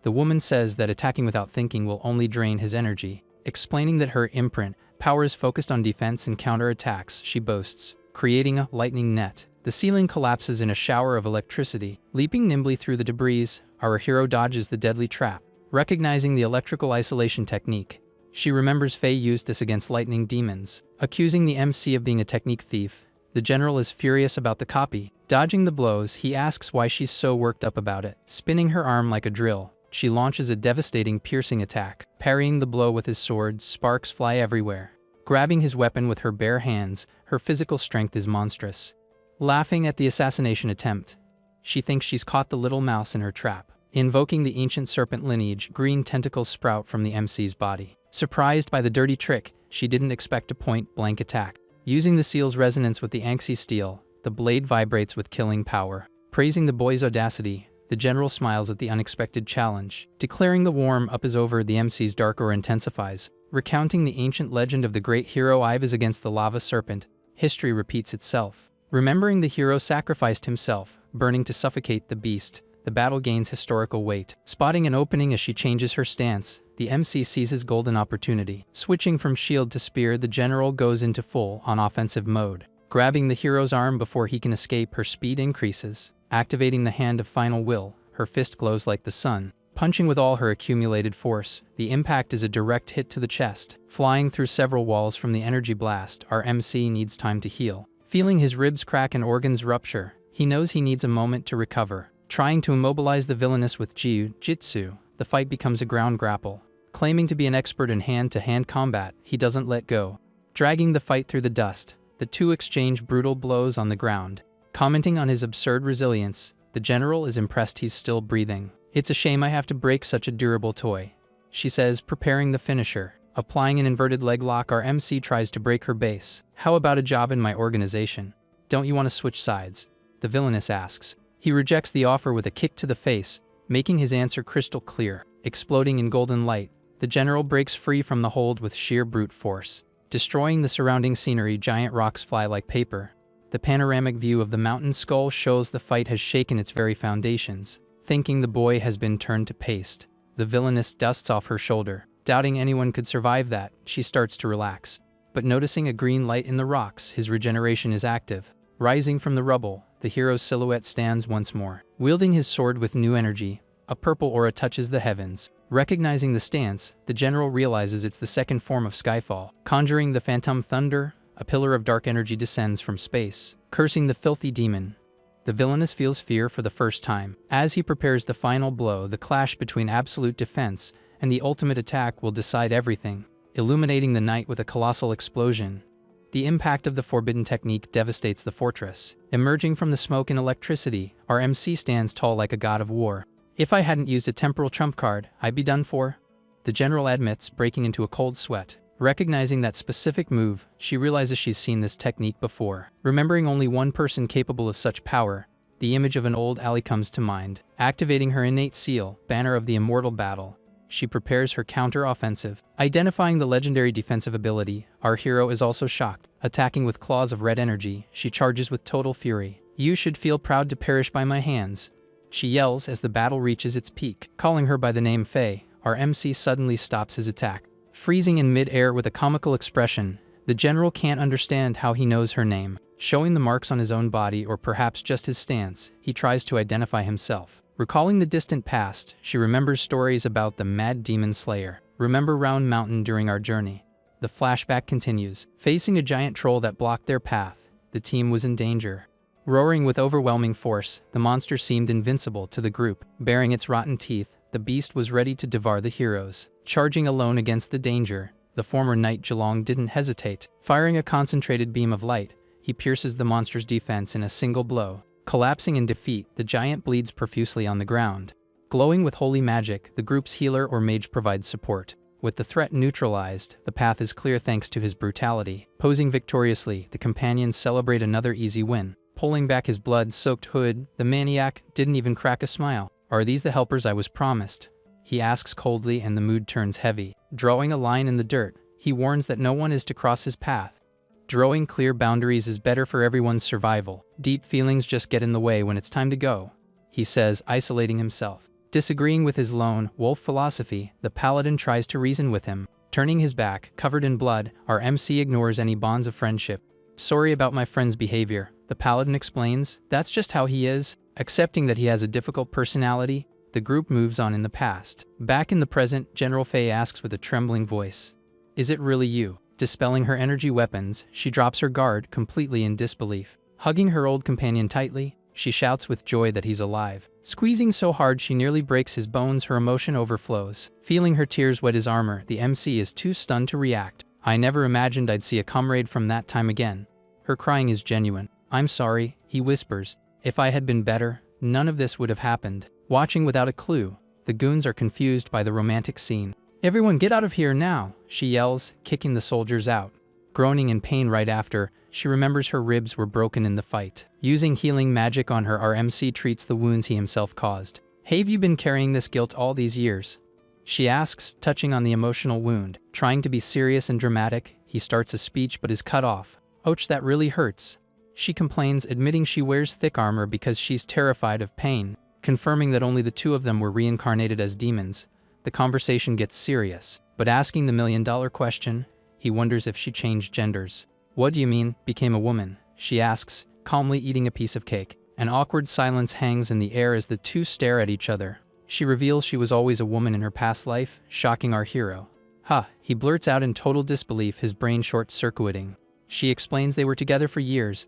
the woman says that attacking without thinking will only drain his energy. Explaining that her imprint power is focused on defense and counterattacks, she boasts, creating a lightning net. The ceiling collapses in a shower of electricity. Leaping nimbly through the debris, our hero dodges the deadly trap. Recognizing the electrical isolation technique, she remembers Faye used this against lightning demons. Accusing the MC of being a technique thief, the general is furious about the copy. Dodging the blows, he asks why she's so worked up about it. Spinning her arm like a drill, she launches a devastating piercing attack. Parrying the blow with his sword, sparks fly everywhere. Grabbing his weapon with her bare hands, her physical strength is monstrous. Laughing at the assassination attempt, she thinks she's caught the little mouse in her trap. Invoking the ancient serpent lineage, green tentacles sprout from the MC's body. Surprised by the dirty trick, she didn't expect a point-blank attack. Using the seal's resonance with the angsty steel, the blade vibrates with killing power. Praising the boy's audacity, the general smiles at the unexpected challenge. Declaring the warm-up is over, the MC's dark aura intensifies. Recounting the ancient legend of the great hero Ives against the lava serpent, history repeats itself. Remembering the hero sacrificed himself, burning to suffocate the beast, the battle gains historical weight. Spotting an opening as she changes her stance, the MC seizes golden opportunity. Switching from shield to spear, the general goes into full-on offensive mode. Grabbing the hero's arm before he can escape, her speed increases. Activating the hand of final will, her fist glows like the sun. Punching with all her accumulated force, the impact is a direct hit to the chest. Flying through several walls from the energy blast, our MC needs time to heal. Feeling his ribs crack and organs rupture, he knows he needs a moment to recover. Trying to immobilize the villainess with jiu-jitsu, the fight becomes a ground grapple. Claiming to be an expert in hand-to-hand combat, he doesn't let go. Dragging the fight through the dust, the two exchange brutal blows on the ground. Commenting on his absurd resilience, the general is impressed he's still breathing. It's a shame I have to break such a durable toy, she says, preparing the finisher. Applying an inverted leg lock, our MC tries to break her base. How about a job in my organization? Don't you want to switch sides? The villainess asks. He rejects the offer with a kick to the face, making his answer crystal clear. Exploding in golden light, the general breaks free from the hold with sheer brute force. Destroying the surrounding scenery, giant rocks fly like paper. The panoramic view of the mountain skull shows the fight has shaken its very foundations. Thinking the boy has been turned to paste, the villainess dusts off her shoulder. Doubting anyone could survive that, she starts to relax. But noticing a green light in the rocks, his regeneration is active. Rising from the rubble, the hero's silhouette stands once more. Wielding his sword with new energy, a purple aura touches the heavens. Recognizing the stance, the general realizes it's the second form of Skyfall. Conjuring the phantom thunder, a pillar of dark energy descends from space. Cursing the filthy demon, the villainess feels fear for the first time. As he prepares the final blow, the clash between absolute defense and the ultimate attack will decide everything. Illuminating the night with a colossal explosion, the impact of the forbidden technique devastates the fortress. Emerging from the smoke and electricity, our MC stands tall like a god of war. If I hadn't used a temporal trump card, I'd be done for, the general admits, breaking into a cold sweat. Recognizing that specific move, she realizes she's seen this technique before. Remembering only one person capable of such power, the image of an old ally comes to mind. Activating her innate seal, banner of the immortal battle, she prepares her counter-offensive. Identifying the legendary defensive ability, our hero is also shocked. Attacking with claws of red energy, she charges with total fury. "You should feel proud to perish by my hands," she yells as the battle reaches its peak. Calling her by the name Faye, our MC suddenly stops his attack. Freezing in mid-air with a comical expression, the general can't understand how he knows her name. Showing the marks on his own body or perhaps just his stance, he tries to identify himself. Recalling the distant past, she remembers stories about the Mad Demon Slayer. "Remember Round Mountain during our journey?" The flashback continues. Facing a giant troll that blocked their path, the team was in danger. Roaring with overwhelming force, the monster seemed invincible to the group. Baring its rotten teeth, the beast was ready to devour the heroes. Charging alone against the danger, the former Knight Gelong didn't hesitate. Firing a concentrated beam of light, he pierces the monster's defense in a single blow. Collapsing in defeat, the giant bleeds profusely on the ground. Glowing with holy magic, the group's healer or mage provides support. With the threat neutralized, the path is clear thanks to his brutality. Posing victoriously, the companions celebrate another easy win. Pulling back his blood-soaked hood, the maniac didn't even crack a smile. "Are these the helpers I was promised?" he asks coldly, and the mood turns heavy. Drawing a line in the dirt, he warns that no one is to cross his path. Drawing clear boundaries is better for everyone's survival. "Deep feelings just get in the way when it's time to go," he says, isolating himself. Disagreeing with his lone wolf philosophy, the paladin tries to reason with him. Turning his back, covered in blood, our MC ignores any bonds of friendship. "Sorry about my friend's behavior," the paladin explains. "That's just how he is." Accepting that he has a difficult personality, the group moves on in the past. Back in the present, General Faye asks with a trembling voice, "Is it really you?" Dispelling her energy weapons, she drops her guard, completely in disbelief. Hugging her old companion tightly, she shouts with joy that he's alive. Squeezing so hard she nearly breaks his bones, her emotion overflows. Feeling her tears wet his armor, the MC is too stunned to react. "I never imagined I'd see a comrade from that time again." Her crying is genuine. "I'm sorry," he whispers. "If I had been better, none of this would have happened." Watching without a clue, the goons are confused by the romantic scene. "Everyone get out of here now," she yells, kicking the soldiers out. Groaning in pain right after, she remembers her ribs were broken in the fight. Using healing magic on her, our MC treats the wounds he himself caused. "Have you been carrying this guilt all these years?" she asks, touching on the emotional wound. Trying to be serious and dramatic, he starts a speech but is cut off. "Ouch, that really hurts," she complains, admitting she wears thick armor because she's terrified of pain. Confirming that only the two of them were reincarnated as demons, the conversation gets serious. But asking the million-dollar question, he wonders if she changed genders. "What do you mean, became a woman?" she asks, calmly eating a piece of cake. An awkward silence hangs in the air as the two stare at each other. She reveals she was always a woman in her past life, shocking our hero. "Huh," he blurts out in total disbelief, his brain short-circuiting. She explains they were together for years,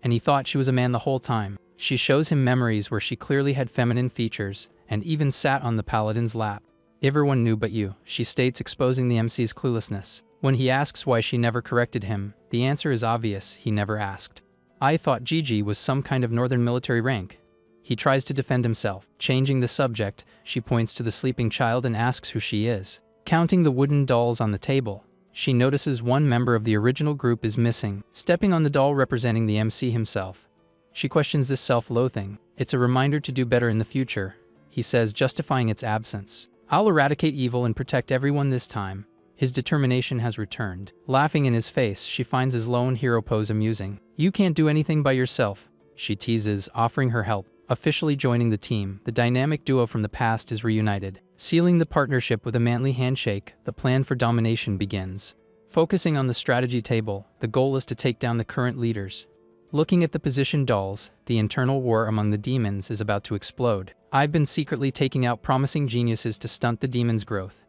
and he thought she was a man the whole time. She shows him memories where she clearly had feminine features, and even sat on the paladin's lap. "Everyone knew but you," she states, exposing the MC's cluelessness. When he asks why she never corrected him, the answer is obvious: he never asked. "I thought Gigi was some kind of northern military rank." He tries to defend himself. Changing the subject, she points to the sleeping child and asks who she is. Counting the wooden dolls on the table, she notices one member of the original group is missing. Stepping on the doll representing the MC himself, she questions this self-loathing. "It's a reminder to do better in the future," he says, justifying its absence. "I'll eradicate evil and protect everyone this time." His determination has returned. Laughing in his face, she finds his lone hero pose amusing. "You can't do anything by yourself," she teases, offering her help. Officially joining the team, the dynamic duo from the past is reunited. Sealing the partnership with a manly handshake, the plan for domination begins. Focusing on the strategy table, the goal is to take down the current leaders. Looking at the position dolls, the internal war among the demons is about to explode. "I've been secretly taking out promising geniuses to stunt the demons' growth."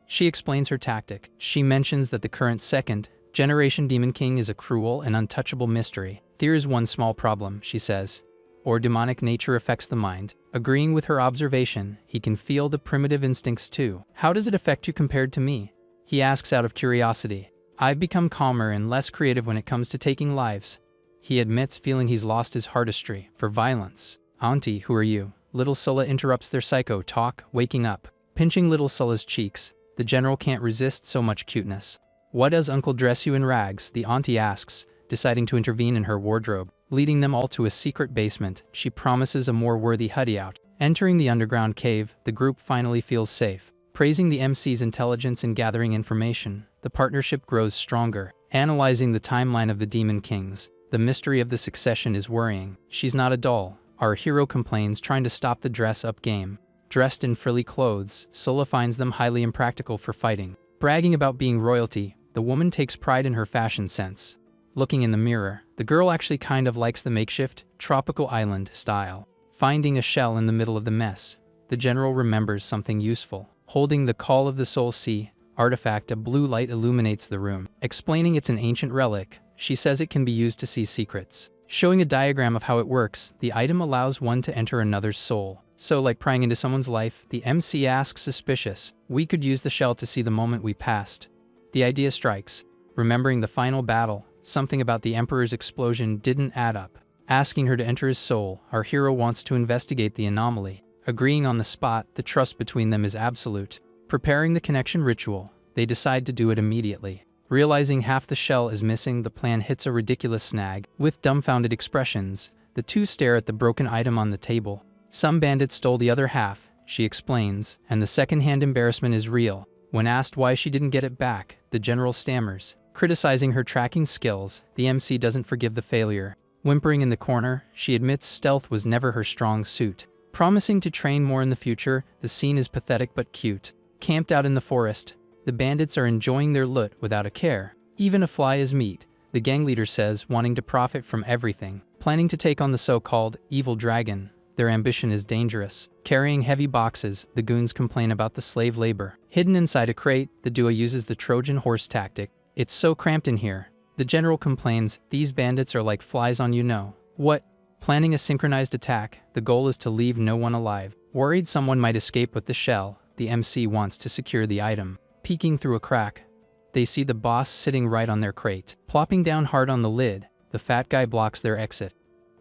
She explains her tactic. She mentions that the current second-generation Demon King is a cruel and untouchable mystery. "There is one small problem," she says. "Or demonic nature affects the mind." Agreeing with her observation, he can feel the primitive instincts too. "How does it affect you compared to me?" he asks out of curiosity. "I've become calmer and less creative when it comes to taking lives," he admits, feeling he's lost his artistry for violence. "Auntie, who are you?" Little Sulla interrupts their psycho talk, waking up. Pinching Little Sulla's cheeks, the general can't resist so much cuteness. "What does Uncle dress you in rags?" the auntie asks, deciding to intervene in her wardrobe. Leading them all to a secret basement, she promises a more worthy hideout. Entering the underground cave, the group finally feels safe. Praising the MC's intelligence in gathering information, the partnership grows stronger. Analyzing the timeline of the Demon Kings, the mystery of the succession is worrying. She's not a doll, our hero complains, trying to stop the dress-up game. Dressed in frilly clothes, Sola finds them highly impractical for fighting. Bragging about being royalty, the woman takes pride in her fashion sense. Looking in the mirror, the girl actually kind of likes the makeshift, tropical island style. Finding a shell in the middle of the mess, the general remembers something useful. Holding the Call of the Soul Sea artifact, a blue light illuminates the room. Explaining it's an ancient relic, she says it can be used to see secrets. Showing a diagram of how it works, the item allows one to enter another's soul. So, like prying into someone's life, the MC asks, suspicious, we could use the shell to see the moment we passed. The idea strikes. Remembering the final battle, something about the Emperor's explosion didn't add up. Asking her to enter his soul, our hero wants to investigate the anomaly. Agreeing on the spot, the trust between them is absolute. Preparing the connection ritual, they decide to do it immediately. Realizing half the shell is missing, the plan hits a ridiculous snag. With dumbfounded expressions, the two stare at the broken item on the table. Some bandits stole the other half, she explains, and the second-hand embarrassment is real. When asked why she didn't get it back, the general stammers. Criticizing her tracking skills, the MC doesn't forgive the failure. Whimpering in the corner, she admits stealth was never her strong suit. Promising to train more in the future, the scene is pathetic but cute. Camped out in the forest, the bandits are enjoying their loot without a care. Even a fly is meat, the gang leader says, wanting to profit from everything. Planning to take on the so-called evil dragon, their ambition is dangerous. Carrying heavy boxes, the goons complain about the slave labor. Hidden inside a crate, the duo uses the Trojan horse tactic. It's so cramped in here. The general complains, these bandits are like flies on what? Planning a synchronized attack, the goal is to leave no one alive. Worried someone might escape with the shell, the MC wants to secure the item. Peeking through a crack, they see the boss sitting right on their crate. Plopping down hard on the lid, the fat guy blocks their exit.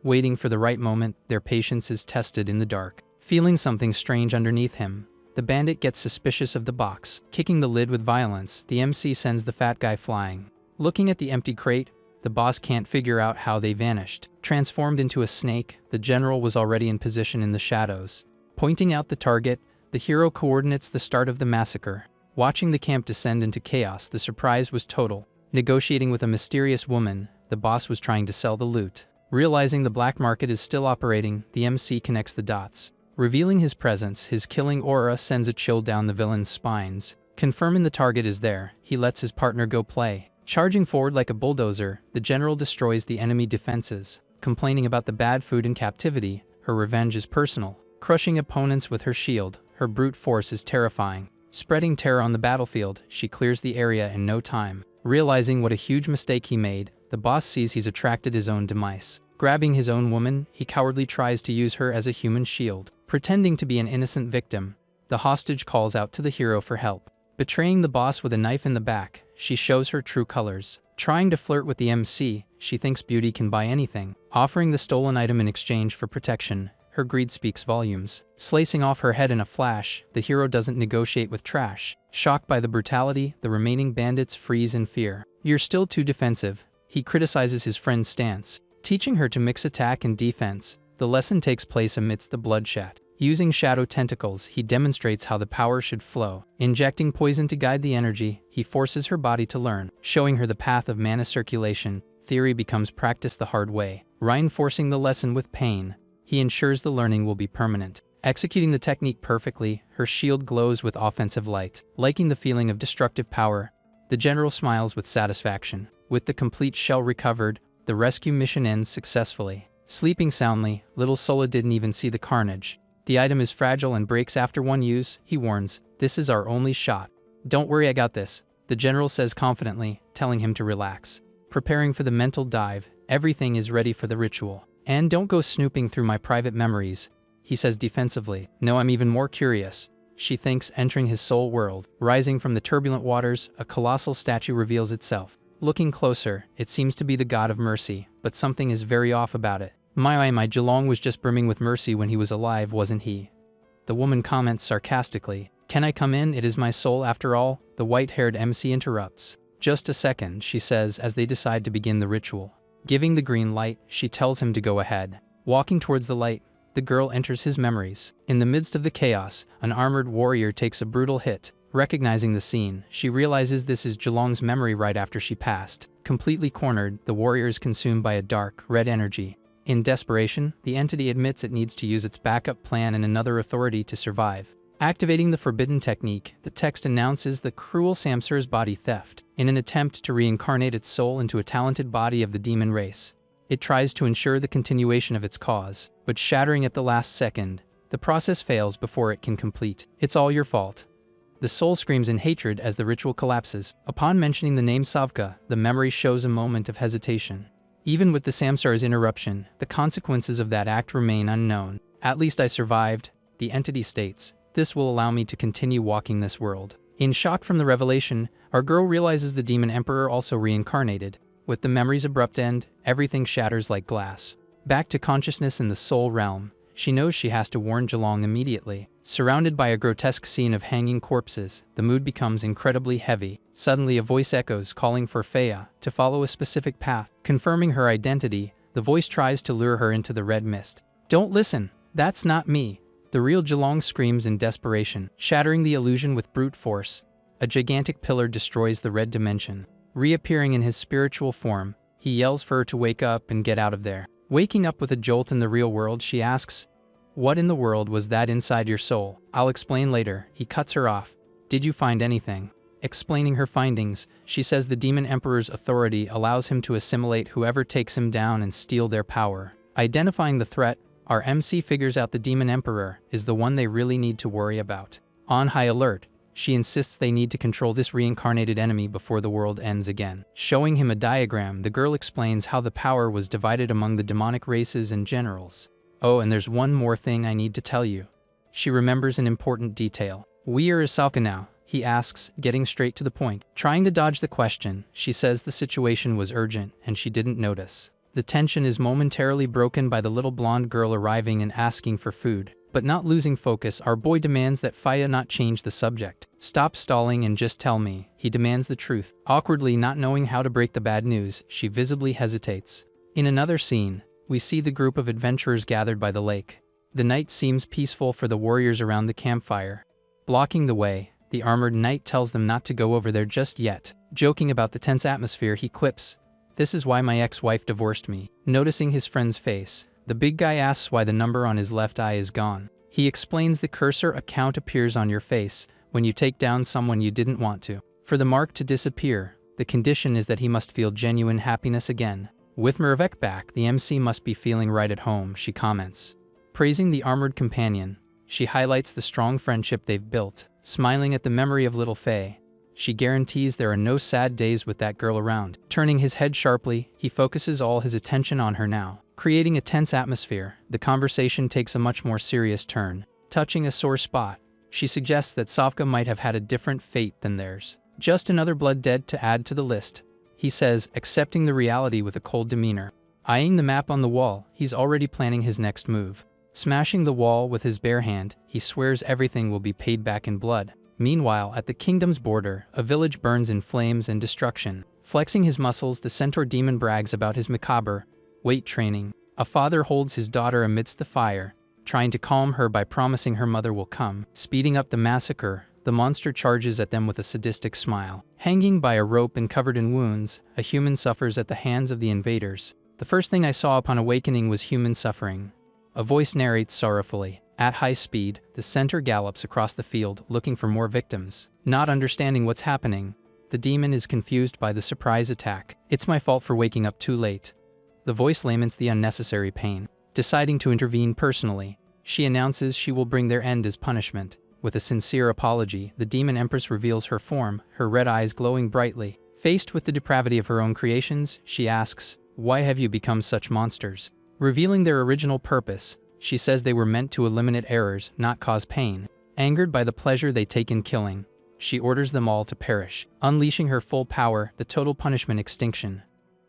Waiting for the right moment, their patience is tested in the dark. Feeling something strange underneath him, the bandit gets suspicious of the box. Kicking the lid with violence, the MC sends the fat guy flying. Looking at the empty crate, the boss can't figure out how they vanished. Transformed into a snake, the general was already in position in the shadows. Pointing out the target, the hero coordinates the start of the massacre. Watching the camp descend into chaos, the surprise was total. Negotiating with a mysterious woman, the boss was trying to sell the loot. Realizing the black market is still operating, the MC connects the dots. Revealing his presence, his killing aura sends a chill down the villain's spines. Confirming the target is there, he lets his partner go play. Charging forward like a bulldozer, the general destroys the enemy defenses. Complaining about the bad food in captivity, her revenge is personal. Crushing opponents with her shield, her brute force is terrifying. Spreading terror on the battlefield, she clears the area in no time. Realizing what a huge mistake he made, the boss sees he's attracted his own demise. Grabbing his own woman, he cowardly tries to use her as a human shield. Pretending to be an innocent victim, the hostage calls out to the hero for help. Betraying the boss with a knife in the back, she shows her true colors. Trying to flirt with the MC, she thinks beauty can buy anything. Offering the stolen item in exchange for protection, her greed speaks volumes. Slicing off her head in a flash, the hero doesn't negotiate with trash. Shocked by the brutality, the remaining bandits freeze in fear. You're still too defensive, he criticizes his friend's stance. Teaching her to mix attack and defense, the lesson takes place amidst the bloodshed. Using shadow tentacles, he demonstrates how the power should flow. Injecting poison to guide the energy, he forces her body to learn. Showing her the path of mana circulation, theory becomes practice the hard way. Reinforcing the lesson with pain, he ensures the learning will be permanent. Executing the technique perfectly, her shield glows with offensive light. Liking the feeling of destructive power, the general smiles with satisfaction. With the complete shell recovered, the rescue mission ends successfully. Sleeping soundly, little Sola didn't even see the carnage. The item is fragile and breaks after one use, he warns. This is our only shot. Don't worry, I got this, the general says confidently, telling him to relax. Preparing for the mental dive, everything is ready for the ritual. And don't go snooping through my private memories, he says defensively. No, I'm even more curious, she thinks, entering his soul world. Rising from the turbulent waters, a colossal statue reveals itself. Looking closer, it seems to be the god of mercy, but something is very off about it. My Geelong was just brimming with mercy when he was alive, wasn't he? The woman comments sarcastically. Can I come in? It is my soul after all, the white-haired MC interrupts. Just a second, she says as they decide to begin the ritual. Giving the green light, she tells him to go ahead. Walking towards the light, the girl enters his memories. In the midst of the chaos, an armored warrior takes a brutal hit. Recognizing the scene, she realizes this is Jelong's memory right after she passed. Completely cornered, the warrior is consumed by a dark, red energy. In desperation, the entity admits it needs to use its backup plan and another authority to survive. Activating the forbidden technique, the text announces the cruel Samsur's body theft, in an attempt to reincarnate its soul into a talented body of the demon race. It tries to ensure the continuation of its cause, but shattering at the last second, the process fails before it can complete. It's all your fault. The soul screams in hatred as the ritual collapses. Upon mentioning the name Savka, the memory shows a moment of hesitation. Even with the Samsar's interruption, the consequences of that act remain unknown. At least I survived, the entity states. This will allow me to continue walking this world. In shock from the revelation, our girl realizes the demon emperor also reincarnated. With the memory's abrupt end, everything shatters like glass. Back to consciousness in the soul realm, she knows she has to warn Jelong immediately. Surrounded by a grotesque scene of hanging corpses, the mood becomes incredibly heavy. Suddenly a voice echoes calling for Feya to follow a specific path. Confirming her identity, the voice tries to lure her into the red mist. "Don't listen, that's not me." The real Jelong screams in desperation, shattering the illusion with brute force. A gigantic pillar destroys the red dimension. Reappearing in his spiritual form, he yells for her to wake up and get out of there. Waking up with a jolt in the real world, she asks, "What in the world was that inside your soul?" "I'll explain later," he cuts her off. "Did you find anything?" Explaining her findings, she says the demon emperor's authority allows him to assimilate whoever takes him down and steal their power. Identifying the threat, our MC figures out the demon emperor is the one they really need to worry about. On high alert, she insists they need to control this reincarnated enemy before the world ends again. Showing him a diagram, the girl explains how the power was divided among the demonic races and generals. "Oh, and there's one more thing I need to tell you." She remembers an important detail. "Where is Salka now?" he asks, getting straight to the point. Trying to dodge the question, she says the situation was urgent and she didn't notice. The tension is momentarily broken by the little blonde girl arriving and asking for food. But not losing focus, our boy demands that Feya not change the subject. "Stop stalling and just tell me." He demands the truth. Awkwardly not knowing how to break the bad news, she visibly hesitates. In another scene, we see the group of adventurers gathered by the lake. The night seems peaceful for the warriors around the campfire. Blocking the way, the armored knight tells them not to go over there just yet. Joking about the tense atmosphere, he quips, "This is why my ex-wife divorced me." Noticing his friend's face, the big guy asks why the number on his left eye is gone. He explains the cursor account appears on your face when you take down someone you didn't want to. For the mark to disappear, the condition is that he must feel genuine happiness again. With Mervek back, the MC must be feeling right at home, she comments. Praising the armored companion, she highlights the strong friendship they've built. Smiling at the memory of little Faye, she guarantees there are no sad days with that girl around. Turning his head sharply, he focuses all his attention on her now. Creating a tense atmosphere, the conversation takes a much more serious turn. Touching a sore spot, she suggests that Savka might have had a different fate than theirs. "Just another blood dead to add to the list," he says, accepting the reality with a cold demeanor. Eyeing the map on the wall, he's already planning his next move. Smashing the wall with his bare hand, he swears everything will be paid back in blood. Meanwhile, at the kingdom's border, a village burns in flames and destruction. Flexing his muscles, the centaur demon brags about his macabre weight training. A father holds his daughter amidst the fire, trying to calm her by promising her mother will come. Speeding up the massacre, the monster charges at them with a sadistic smile. Hanging by a rope and covered in wounds, a human suffers at the hands of the invaders. "The first thing I saw upon awakening was human suffering," a voice narrates sorrowfully. At high speed, the centaur gallops across the field, looking for more victims. Not understanding what's happening, the demon is confused by the surprise attack. "It's my fault for waking up too late." The voice laments the unnecessary pain. Deciding to intervene personally, she announces she will bring their end as punishment. With a sincere apology, the demon empress reveals her form, her red eyes glowing brightly. Faced with the depravity of her own creations, she asks, "Why have you become such monsters?" Revealing their original purpose, she says they were meant to eliminate errors, not cause pain. Angered by the pleasure they take in killing, she orders them all to perish. Unleashing her full power, the total punishment extinction.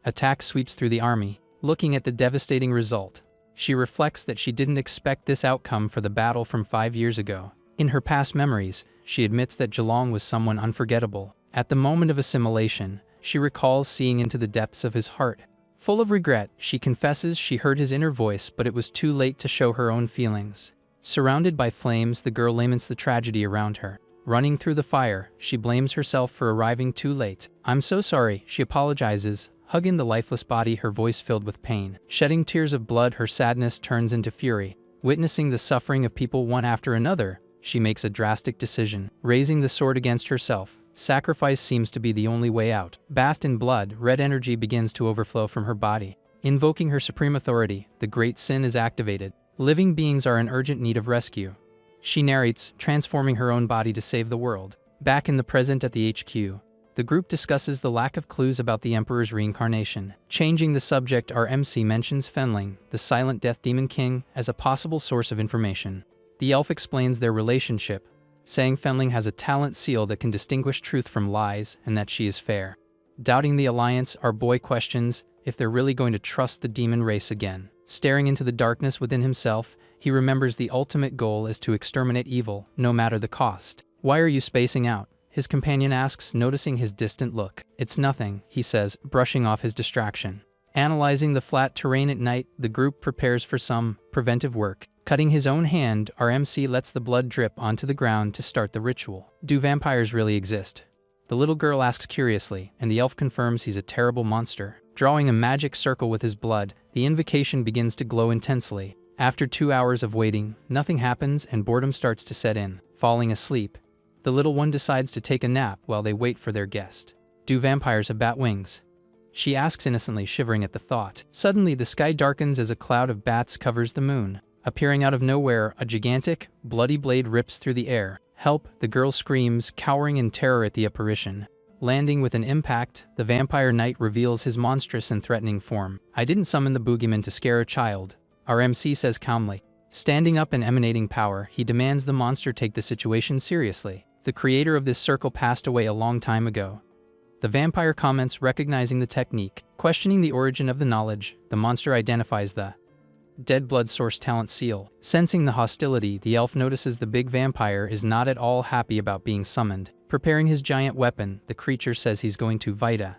Attack sweeps through the army. Looking at the devastating result, she reflects that she didn't expect this outcome for the battle from 5 years ago. In her past memories, she admits that Jelong was someone unforgettable. At the moment of assimilation, she recalls seeing into the depths of his heart. Full of regret, she confesses she heard his inner voice, but it was too late to show her own feelings. Surrounded by flames, the girl laments the tragedy around her. Running through the fire, she blames herself for arriving too late. "I'm so sorry," she apologizes, hugging the lifeless body, her voice filled with pain. Shedding tears of blood, her sadness turns into fury. Witnessing the suffering of people one after another, she makes a drastic decision, raising the sword against herself. Sacrifice seems to be the only way out. Bathed in blood, red energy begins to overflow from her body. Invoking her supreme authority, the great sin is activated. Living beings are in urgent need of rescue. She narrates, transforming her own body to save the world. Back in the present at the HQ, the group discusses the lack of clues about the Emperor's reincarnation. Changing the subject, our MC mentions Fenling, the silent death demon king, as a possible source of information. The elf explains their relationship, saying Fenling has a talent seal that can distinguish truth from lies and that she is fair. Doubting the alliance, our boy questions if they're really going to trust the demon race again. Staring into the darkness within himself, he remembers the ultimate goal is to exterminate evil, no matter the cost. "Why are you spacing out?" his companion asks, noticing his distant look. "It's nothing," he says, brushing off his distraction. Analyzing the flat terrain at night, the group prepares for some preventive work. Cutting his own hand, our MC lets the blood drip onto the ground to start the ritual. "Do vampires really exist?" the little girl asks curiously, and the elf confirms he's a terrible monster. Drawing a magic circle with his blood, the invocation begins to glow intensely. After 2 hours of waiting, nothing happens and boredom starts to set in. Falling asleep, the little one decides to take a nap while they wait for their guest. "Do vampires have bat wings?" she asks innocently, shivering at the thought. Suddenly, the sky darkens as a cloud of bats covers the moon. Appearing out of nowhere, a gigantic, bloody blade rips through the air. "Help!" the girl screams, cowering in terror at the apparition. Landing with an impact, the vampire knight reveals his monstrous and threatening form. "I didn't summon the boogeyman to scare a child," our MC says calmly. Standing up and emanating power, he demands the monster take the situation seriously. "The creator of this circle passed away a long time ago." The vampire comments, recognizing the technique. Questioning the origin of the knowledge, the monster identifies the dead blood source talent seal. Sensing the hostility, the elf notices the big vampire is not at all happy about being summoned. Preparing his giant weapon, the creature says he's going to Vita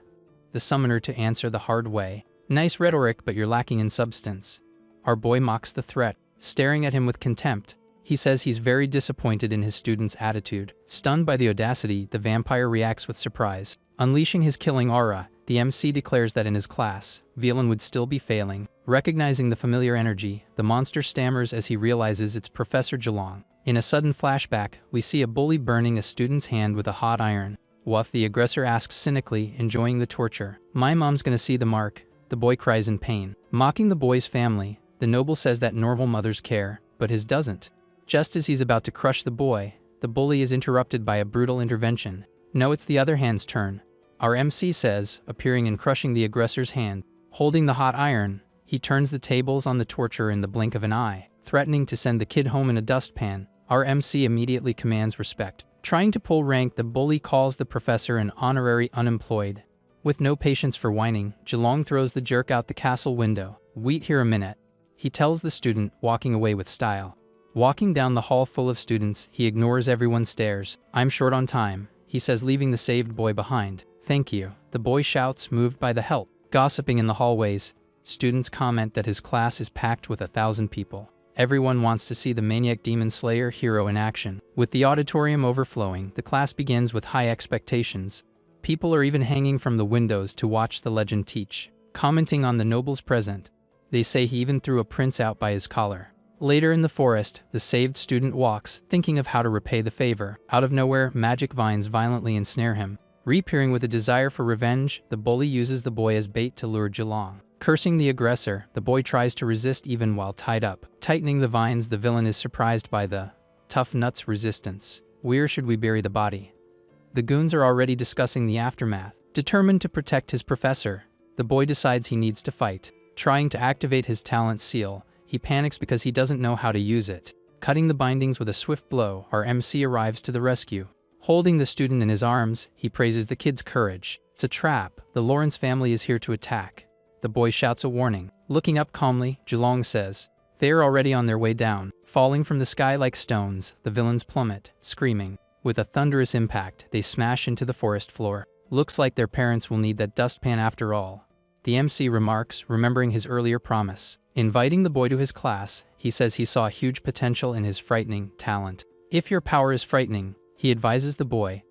the summoner to answer the hard way. "Nice rhetoric, but you're lacking in substance." Our boy mocks the threat, staring at him with contempt. He says he's very disappointed in his student's attitude. Stunned by the audacity, the vampire reacts with surprise. Unleashing his killing aura, the MC declares that in his class, Velen would still be failing. Recognizing the familiar energy, the monster stammers as he realizes it's Professor Jelong. In a sudden flashback, we see a bully burning a student's hand with a hot iron. Wuff, the aggressor asks cynically, enjoying the torture. "My mom's gonna see the mark," the boy cries in pain. Mocking the boy's family, the noble says that normal mothers care, but his doesn't. Just as he's about to crush the boy, the bully is interrupted by a brutal intervention. "No, it's the other hand's turn," our MC says, appearing and crushing the aggressor's hand. Holding the hot iron, he turns the tables on the torturer in the blink of an eye. Threatening to send the kid home in a dustpan, our MC immediately commands respect. Trying to pull rank, the bully calls the professor an honorary unemployed. With no patience for whining, Jelong throws the jerk out the castle window. "Wait here a minute," he tells the student, walking away with style. Walking down the hall full of students, he ignores everyone's stares. "I'm short on time," he says, leaving the saved boy behind. "Thank you," the boy shouts, moved by the help. Gossiping in the hallways, students comment that his class is packed with 1,000 people. Everyone wants to see the maniac demon slayer hero in action. With the auditorium overflowing, the class begins with high expectations. People are even hanging from the windows to watch the legend teach. Commenting on the noble's present, they say he even threw a prince out by his collar. Later in the forest, the saved student walks, thinking of how to repay the favor. Out of nowhere, magic vines violently ensnare him. Reappearing with a desire for revenge, the bully uses the boy as bait to lure Jelong. Cursing the aggressor, the boy tries to resist even while tied up. Tightening the vines, the villain is surprised by the tough nuts resistance. "Where should we bury the body?" The goons are already discussing the aftermath. Determined to protect his professor, the boy decides he needs to fight. Trying to activate his talent seal, he panics because he doesn't know how to use it. Cutting the bindings with a swift blow, our MC arrives to the rescue. Holding the student in his arms, he praises the kid's courage. "It's a trap. The Lawrence family is here to attack." The boy shouts a warning. Looking up calmly, Jelong says, "They are already on their way down." Falling from the sky like stones, the villains plummet, screaming. With a thunderous impact, they smash into the forest floor. Looks like their parents will need that dustpan after all. the MC remarks, remembering his earlier promise. Inviting the boy to his class, he says he saw huge potential in his frightening talent. If your power is frightening, he advises the boy,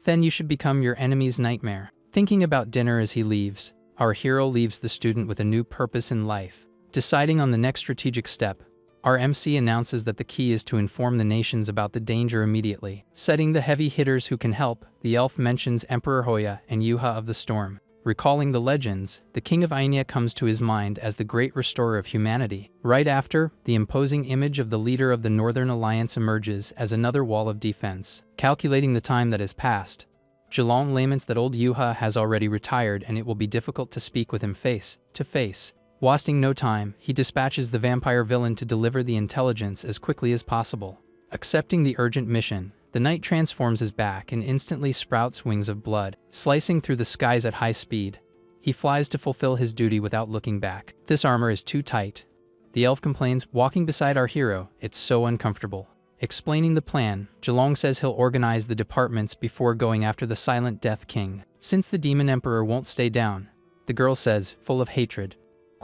then you should become your enemy's nightmare. Thinking about dinner as he leaves, our hero leaves the student with a new purpose in life. Deciding on the next strategic step, our MC announces that the key is to inform the nations about the danger immediately. Setting the heavy hitters who can help, the elf mentions Emperor Hoya and Yuha of the Storm. Recalling the legends, the king of Ainia comes to his mind as the great restorer of humanity. Right after, the imposing image of the leader of the Northern Alliance emerges as another wall of defense. Calculating the time that has passed, Zilong laments that old Yuha has already retired and it will be difficult to speak with him face to face. Wasting no time, he dispatches the vampire villain to deliver the intelligence as quickly as possible. Accepting the urgent mission, the knight transforms his back and instantly sprouts wings of blood, slicing through the skies at high speed. He flies to fulfill his duty without looking back. This armor is too tight. The elf complains, walking beside our hero, it's so uncomfortable. Explaining the plan, Zilong says he'll organize the departments before going after the Silent Death King. Since the Demon Emperor won't stay down, the girl says, full of hatred,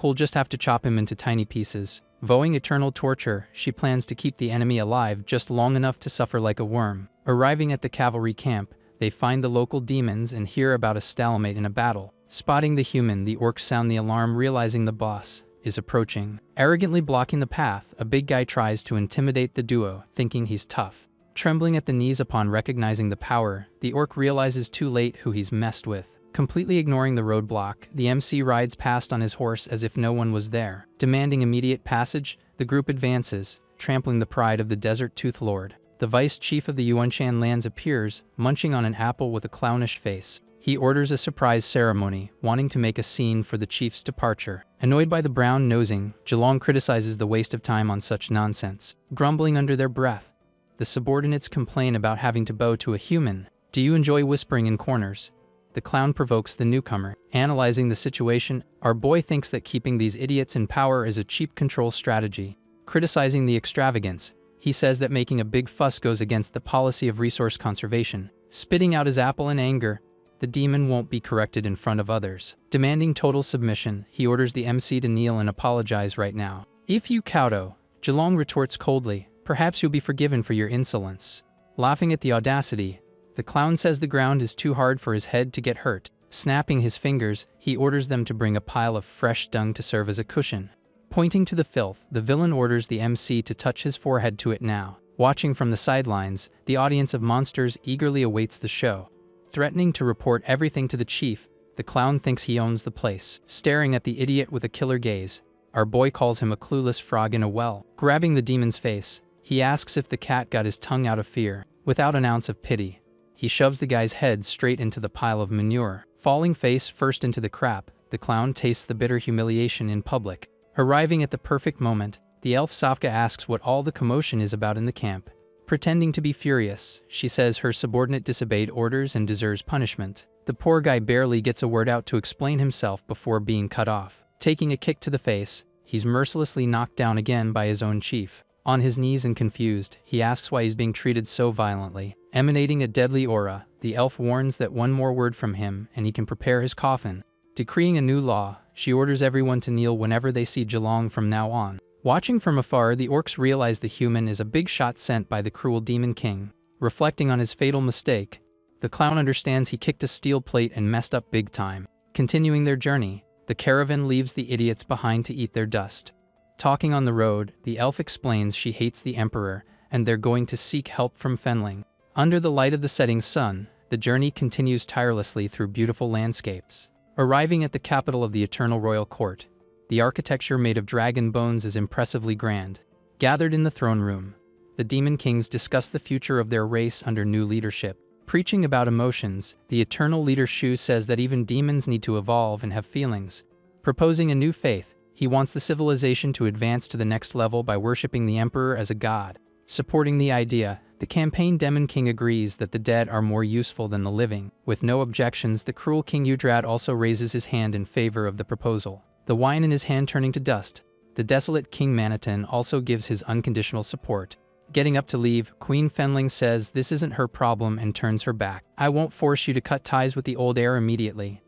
we'll just have to chop him into tiny pieces. Vowing eternal torture, she plans to keep the enemy alive just long enough to suffer like a worm. Arriving at the cavalry camp, they find the local demons and hear about a stalemate in a battle. Spotting the human, the orcs sound the alarm, realizing the boss is approaching. Arrogantly blocking the path, a big guy tries to intimidate the duo, thinking he's tough. Trembling at the knees upon recognizing the power, the orc realizes too late who he's messed with. Completely ignoring the roadblock, the MC rides past on his horse as if no one was there. Demanding immediate passage, the group advances, trampling the pride of the Desert Tooth Lord. The vice chief of the Yuanshan lands appears, munching on an apple with a clownish face. He orders a surprise ceremony, wanting to make a scene for the chief's departure. Annoyed by the brown nosing, Zilong criticizes the waste of time on such nonsense. Grumbling under their breath, the subordinates complain about having to bow to a human. Do you enjoy whispering in corners? The clown provokes the newcomer. Analyzing the situation, our boy thinks that keeping these idiots in power is a cheap control strategy. Criticizing the extravagance, he says that making a big fuss goes against the policy of resource conservation. Spitting out his apple in anger, the demon won't be corrected in front of others. Demanding total submission, he orders the MC to kneel and apologize right now. If you kowtow, Zilong retorts coldly, perhaps you'll be forgiven for your insolence. Laughing at the audacity, the clown says the ground is too hard for his head to get hurt. Snapping his fingers, he orders them to bring a pile of fresh dung to serve as a cushion. Pointing to the filth, the villain orders the MC to touch his forehead to it now. Watching from the sidelines, the audience of monsters eagerly awaits the show. Threatening to report everything to the chief, the clown thinks he owns the place. Staring at the idiot with a killer gaze, our boy calls him a clueless frog in a well. Grabbing the demon's face, he asks if the cat got his tongue out of fear. Without an ounce of pity, he shoves the guy's head straight into the pile of manure. Falling face first into the crap, the clown tastes the bitter humiliation in public. Arriving at the perfect moment, the elf Safka asks what all the commotion is about in the camp. Pretending to be furious, she says her subordinate disobeyed orders and deserves punishment. The poor guy barely gets a word out to explain himself before being cut off. Taking a kick to the face, he's mercilessly knocked down again by his own chief. On his knees and confused, he asks why he's being treated so violently. Emanating a deadly aura, the elf warns that one more word from him and he can prepare his coffin. Decreeing a new law, she orders everyone to kneel whenever they see Zilong from now on. Watching from afar, the orcs realize the human is a big shot sent by the cruel Demon King. Reflecting on his fatal mistake, the clown understands he kicked a steel plate and messed up big time. Continuing their journey, the caravan leaves the idiots behind to eat their dust. Talking on the road, the elf explains she hates the Emperor, and they're going to seek help from Fenling. Under the light of the setting sun, the journey continues tirelessly through beautiful landscapes. Arriving at the capital of the Eternal Royal Court, the architecture made of dragon bones is impressively grand. Gathered in the throne room, the Demon Kings discuss the future of their race under new leadership. Preaching about emotions, the Eternal Leader Shu says that even demons need to evolve and have feelings. Proposing a new faith, he wants the civilization to advance to the next level by worshipping the Emperor as a god. Supporting the idea, the campaign Demon King agrees that the dead are more useful than the living. With no objections, the cruel King Udrad also raises his hand in favor of the proposal. The wine in his hand turning to dust, the desolate King Manitan also gives his unconditional support. Getting up to leave, Queen Fenling says this isn't her problem and turns her back. I won't force you to cut ties with the old heir immediately.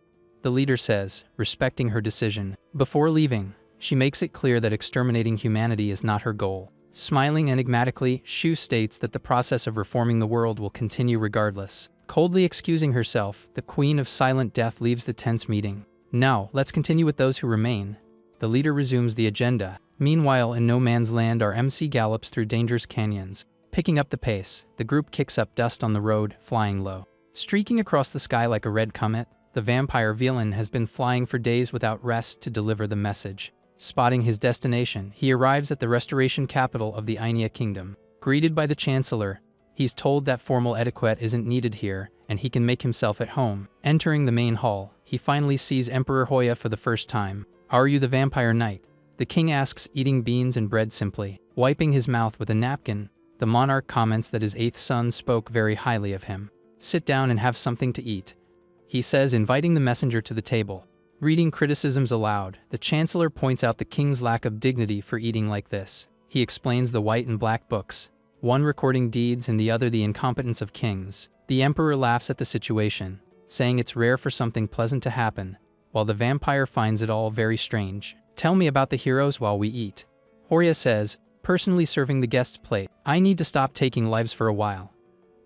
the leader says, respecting her decision. Before leaving, she makes it clear that exterminating humanity is not her goal. Smiling enigmatically, Shu states that the process of reforming the world will continue regardless. Coldly excusing herself, the Queen of Silent Death leaves the tense meeting. Now, let's continue with those who remain. The leader resumes the agenda. Meanwhile, in no man's land, our MC gallops through dangerous canyons. Picking up the pace, the group kicks up dust on the road, flying low. Streaking across the sky like a red comet, the vampire villain has been flying for days without rest to deliver the message. Spotting his destination, he arrives at the restoration capital of the Ainea kingdom. Greeted by the chancellor, he's told that formal etiquette isn't needed here, and he can make himself at home. Entering the main hall, he finally sees Emperor Hoya for the first time. "Are you the vampire knight?" The king asks, eating beans and bread simply. Wiping his mouth with a napkin, the monarch comments that his 8th son spoke very highly of him. "Sit down and have something to eat," he says, inviting the messenger to the table. Reading criticisms aloud, the chancellor points out the king's lack of dignity for eating like this. He explains the white and black books, one recording deeds and the other the incompetence of kings. The emperor laughs at the situation, saying it's rare for something pleasant to happen, while the vampire finds it all very strange. "Tell me about the heroes while we eat," Hoya says, personally serving the guest's plate. "I need to stop taking lives for a while,"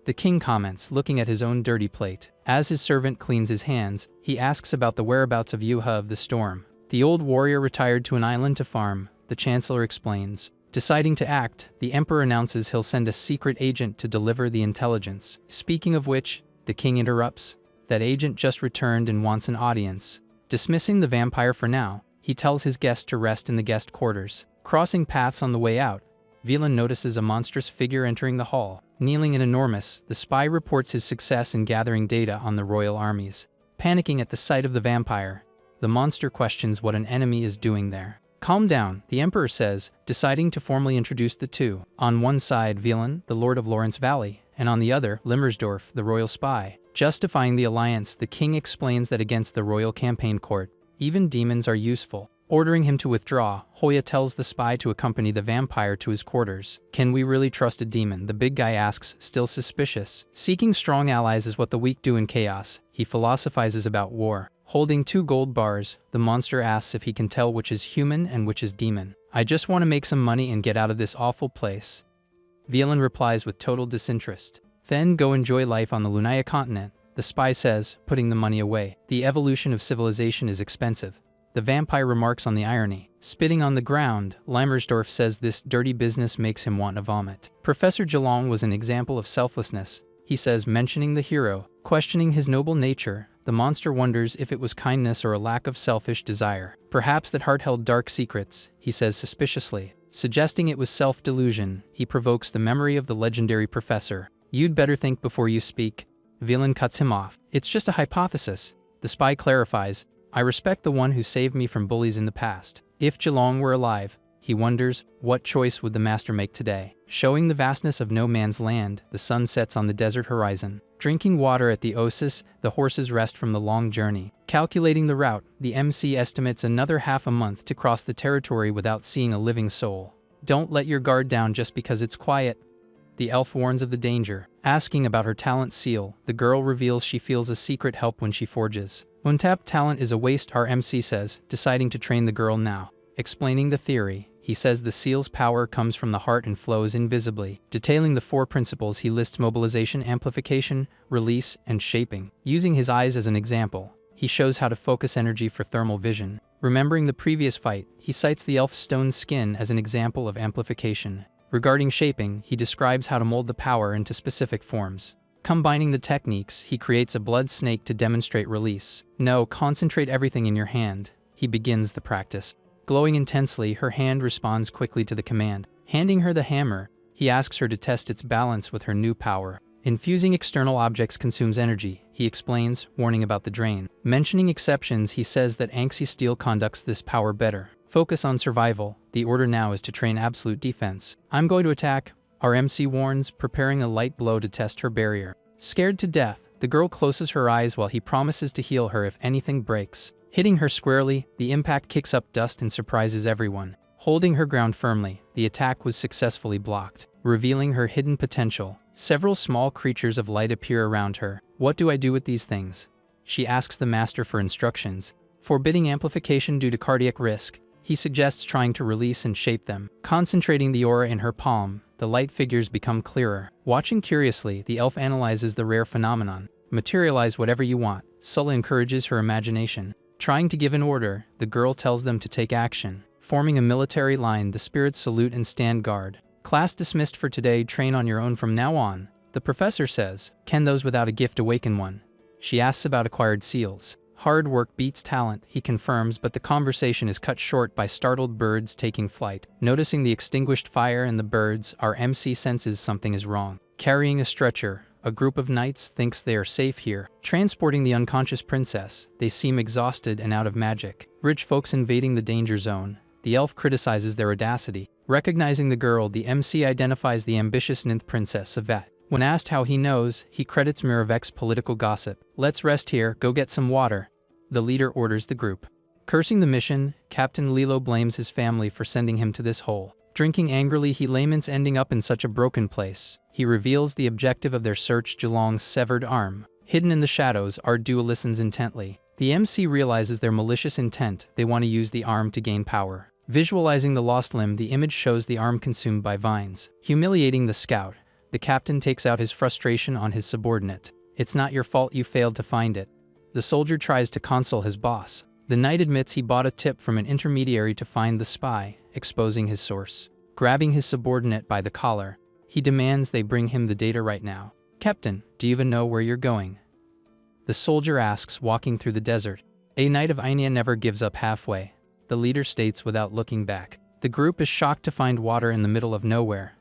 the king comments, looking at his own dirty plate. As his servant cleans his hands, he asks about the whereabouts of Yuha of the Storm. The old warrior retired to an island to farm, the chancellor explains. Deciding to act, the emperor announces he'll send a secret agent to deliver the intelligence. Speaking of which, the king interrupts. That agent just returned and wants an audience. Dismissing the vampire for now, he tells his guest to rest in the guest quarters. Crossing paths on the way out, Villain notices a monstrous figure entering the hall. Kneeling and enormous, the spy reports his success in gathering data on the royal armies. Panicking at the sight of the vampire, the monster questions what an enemy is doing there. "Calm down," the emperor says, deciding to formally introduce the two. On one side, Villain, the lord of Lawrence Valley, and on the other, Limmersdorf, the royal spy. Justifying the alliance, the king explains that against the royal campaign court, even demons are useful. Ordering him to withdraw, Hoya tells the spy to accompany the vampire to his quarters. "Can we really trust a demon?" the big guy asks, still suspicious. Seeking strong allies is what the weak do in chaos. He philosophizes about war. Holding 2 gold bars, the monster asks if he can tell which is human and which is demon. "I just want to make some money and get out of this awful place," Villain replies with total disinterest. "Then go enjoy life on the Lunaya continent," the spy says, putting the money away. "The evolution of civilization is expensive." The vampire remarks on the irony. Spitting on the ground, Limmersdorf says this dirty business makes him want to vomit. Professor Geelong was an example of selflessness, he says, mentioning the hero. Questioning his noble nature, the monster wonders if it was kindness or a lack of selfish desire. "Perhaps that heart held dark secrets," he says suspiciously. Suggesting it was self-delusion, he provokes the memory of the legendary professor. "You'd better think before you speak." Villain cuts him off. "It's just a hypothesis," the spy clarifies. "I respect the one who saved me from bullies in the past." If Geelong were alive, he wonders, what choice would the master make today? Showing the vastness of no man's land, the sun sets on the desert horizon. Drinking water at the oasis, the horses rest from the long journey. Calculating the route, the MC estimates another half a month to cross the territory without seeing a living soul. "Don't let your guard down just because it's quiet," the elf warns of the danger. Asking about her talent seal, the girl reveals she feels a secret help when she forges. Untapped talent is a waste, our MC says, deciding to train the girl now. Explaining the theory, he says the seal's power comes from the heart and flows invisibly. Detailing the 4 principles, he lists mobilization, amplification, release, and shaping. Using his eyes as an example, he shows how to focus energy for thermal vision. Remembering the previous fight, he cites the elf's stone skin as an example of amplification. Regarding shaping, he describes how to mold the power into specific forms. Combining the techniques, he creates a blood snake to demonstrate release. "No, concentrate everything in your hand." He begins the practice. Glowing intensely, her hand responds quickly to the command. Handing her the hammer, he asks her to test its balance with her new power. Infusing external objects consumes energy, he explains, warning about the drain. Mentioning exceptions, he says that Anxi Steel conducts this power better. Focus on survival. The order now is to train absolute defense. "I'm going to attack," our MC warns, preparing a light blow to test her barrier. Scared to death, the girl closes her eyes while he promises to heal her if anything breaks. Hitting her squarely, the impact kicks up dust and surprises everyone. Holding her ground firmly, the attack was successfully blocked, revealing her hidden potential. Several small creatures of light appear around her. "What do I do with these things?" She asks the master for instructions. Forbidding amplification due to cardiac risk, he suggests trying to release and shape them. Concentrating the aura in her palm, the light figures become clearer. Watching curiously, the elf analyzes the rare phenomenon. Materialize whatever you want. Sulla encourages her imagination. Trying to give an order, the girl tells them to take action. Forming a military line, the spirits salute and stand guard. Class dismissed for today, train on your own from now on. The professor says, can those without a gift awaken one? She asks about acquired seals. Hard work beats talent, he confirms, but the conversation is cut short by startled birds taking flight. Noticing the extinguished fire and the birds, our MC senses something is wrong. Carrying a stretcher, a group of knights thinks they are safe here. Transporting the unconscious princess, they seem exhausted and out of magic. Rich folks invading the danger zone. The elf criticizes their audacity. Recognizing the girl, the MC identifies the ambitious nymph princess Yvette. When asked how he knows, he credits Miravek's political gossip. Let's rest here, go get some water. The leader orders the group. Cursing the mission, Captain Lilo blames his family for sending him to this hole. Drinking angrily, he laments ending up in such a broken place. He reveals the objective of their search, Gelong's severed arm. Hidden in the shadows, Ardua listens intently. The MC realizes their malicious intent. They want to use the arm to gain power. Visualizing the lost limb, the image shows the arm consumed by vines. Humiliating the scout, the captain takes out his frustration on his subordinate. It's not your fault you failed to find it. The soldier tries to console his boss. The knight admits he bought a tip from an intermediary to find the spy, exposing his source. Grabbing his subordinate by the collar, he demands they bring him the data right now. Captain, do you even know where you're going? The soldier asks, walking through the desert. A knight of Ainea never gives up halfway. The leader states without looking back. The group is shocked to find water in the middle of nowhere.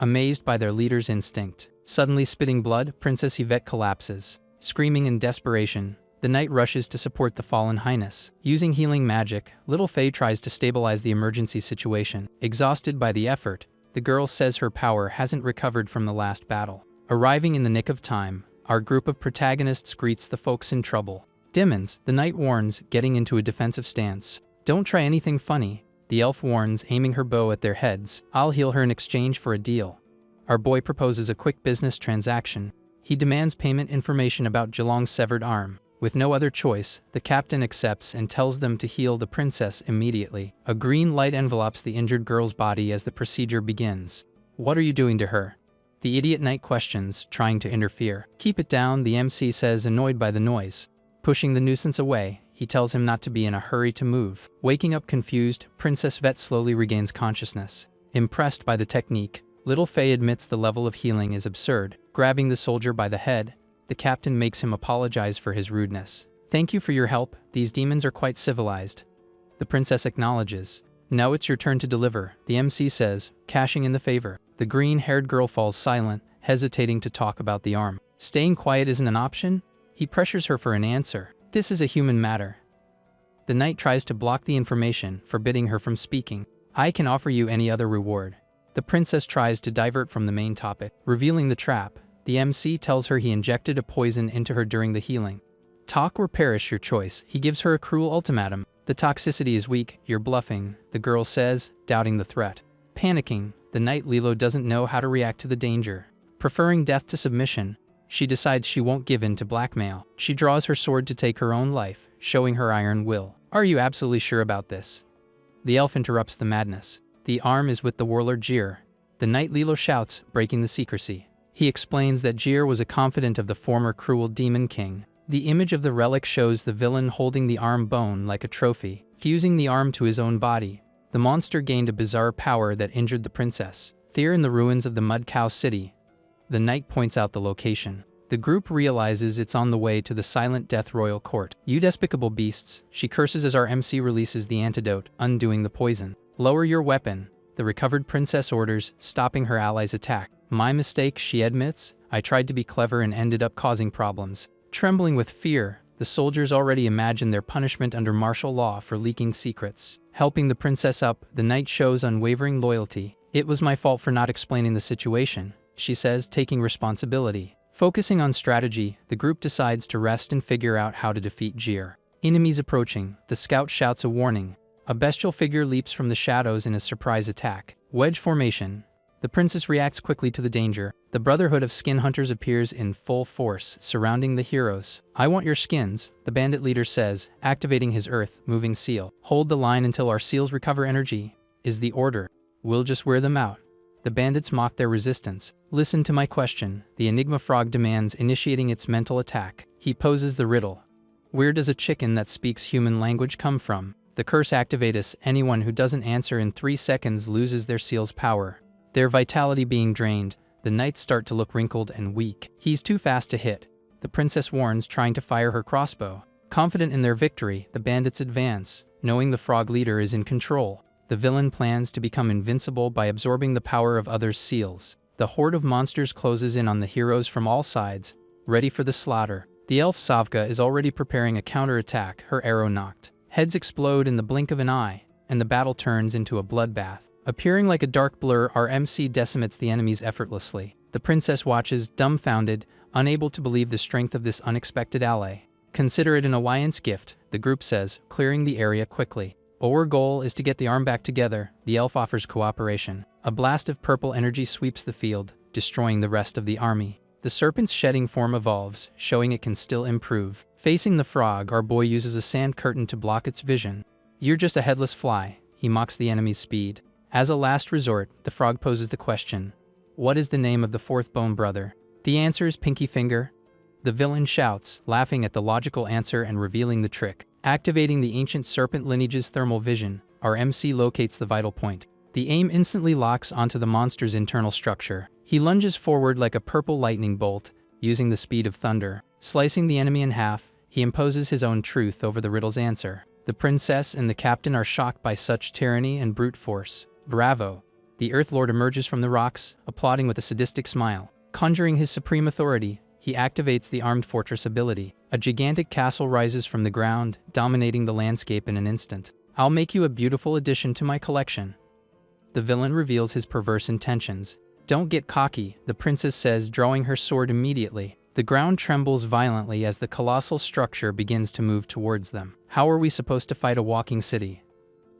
Amazed by their leader's instinct. Suddenly spitting blood, Princess Yvette collapses. Screaming in desperation, the knight rushes to support the fallen highness. Using healing magic, little Faye tries to stabilize the emergency situation. Exhausted by the effort, the girl says her power hasn't recovered from the last battle. Arriving in the nick of time, our group of protagonists greets the folks in trouble. Demons, the knight warns, getting into a defensive stance. Don't try anything funny, the elf warns, aiming her bow at their heads. I'll heal her in exchange for a deal. Our boy proposes a quick business transaction. He demands payment information about Gelong's severed arm. With no other choice, the captain accepts and tells them to heal the princess immediately. A green light envelopes the injured girl's body as the procedure begins. What are you doing to her? The idiot knight questions, trying to interfere. Keep it down, the MC says, annoyed by the noise. Pushing the nuisance away, he tells him not to be in a hurry to move. Waking up confused, Princess Yvette slowly regains consciousness. Impressed by the technique, little Faye admits the level of healing is absurd. Grabbing the soldier by the head, the captain makes him apologize for his rudeness. Thank you for your help, these demons are quite civilized. The princess acknowledges. Now it's your turn to deliver, the MC says, cashing in the favor. The green-haired girl falls silent, hesitating to talk about the arm. Staying quiet isn't an option? He pressures her for an answer. This is a human matter. The knight tries to block the information, forbidding her from speaking. I can offer you any other reward. The princess tries to divert from the main topic. Revealing the trap, the MC tells her he injected a poison into her during the healing. Talk or perish, your choice. He gives her a cruel ultimatum. The toxicity is weak, you're bluffing, the girl says, doubting the threat. Panicking, the knight Lilo doesn't know how to react to the danger. Preferring death to submission, she decides she won't give in to blackmail. She draws her sword to take her own life, showing her iron will. Are you absolutely sure about this? The elf interrupts the madness. The arm is with the warlord Jir. The knight Lilo shouts, breaking the secrecy. He explains that Jir was a confidant of the former cruel demon king. The image of the relic shows the villain holding the arm bone like a trophy. Fusing the arm to his own body, the monster gained a bizarre power that injured the princess. There in the ruins of the Mud Cow City, the knight points out the location. The group realizes it's on the way to the Silent Death Royal Court. You despicable beasts, she curses as our MC releases the antidote, undoing the poison. Lower your weapon, the recovered princess orders, stopping her allies' attack. My mistake, she admits. I tried to be clever and ended up causing problems. Trembling with fear, the soldiers already imagine their punishment under martial law for leaking secrets. Helping the princess up, the knight shows unwavering loyalty. It was my fault for not explaining the situation, she says, taking responsibility. Focusing on strategy, the group decides to rest and figure out how to defeat Jir. Enemies approaching, the scout shouts a warning. A bestial figure leaps from the shadows in a surprise attack. Wedge formation. The princess reacts quickly to the danger. The Brotherhood of Skin Hunters appears in full force, surrounding the heroes. "I want your skins," the bandit leader says, activating his earth-moving seal. "Hold the line until our seals recover energy," is the order. "We'll just wear them out." The bandits mock their resistance. "Listen to my question," the Enigma Frog demands, initiating its mental attack. He poses the riddle. "Where does a chicken that speaks human language come from?" The curse activates. Anyone who doesn't answer in 3 seconds loses their seal's power. Their vitality being drained, the knights start to look wrinkled and weak. "He's too fast to hit," the princess warns, trying to fire her crossbow. Confident in their victory, the bandits advance, knowing the frog leader is in control. The villain plans to become invincible by absorbing the power of others' seals. The horde of monsters closes in on the heroes from all sides, ready for the slaughter. The elf Savka is already preparing a counterattack, her arrow nocked. Heads explode in the blink of an eye, and the battle turns into a bloodbath. Appearing like a dark blur, our MC decimates the enemies effortlessly. The princess watches, dumbfounded, unable to believe the strength of this unexpected ally. "Consider it an alliance gift," the group says, clearing the area quickly. "Our goal is to get the arm back together," the elf offers cooperation. A blast of purple energy sweeps the field, destroying the rest of the army. The serpent's shedding form evolves, showing it can still improve. Facing the frog, our boy uses a sand curtain to block its vision. "You're just a headless fly," he mocks the enemy's speed. As a last resort, the frog poses the question, "What is the name of the fourth bone brother?" The answer is Pinky Finger. The villain shouts, laughing at the logical answer and revealing the trick. Activating the ancient serpent lineage's thermal vision, our MC locates the vital point. The aim instantly locks onto the monster's internal structure. He lunges forward like a purple lightning bolt, using the speed of thunder. Slicing the enemy in half, he imposes his own truth over the riddle's answer. The princess and the captain are shocked by such tyranny and brute force. "Bravo!" The Earth Lord emerges from the rocks, applauding with a sadistic smile. Conjuring his supreme authority, he activates the Armed Fortress ability. A gigantic castle rises from the ground, dominating the landscape in an instant. "I'll make you a beautiful addition to my collection." The villain reveals his perverse intentions. "Don't get cocky," the princess says, drawing her sword immediately. The ground trembles violently as the colossal structure begins to move towards them. "How are we supposed to fight a walking city?"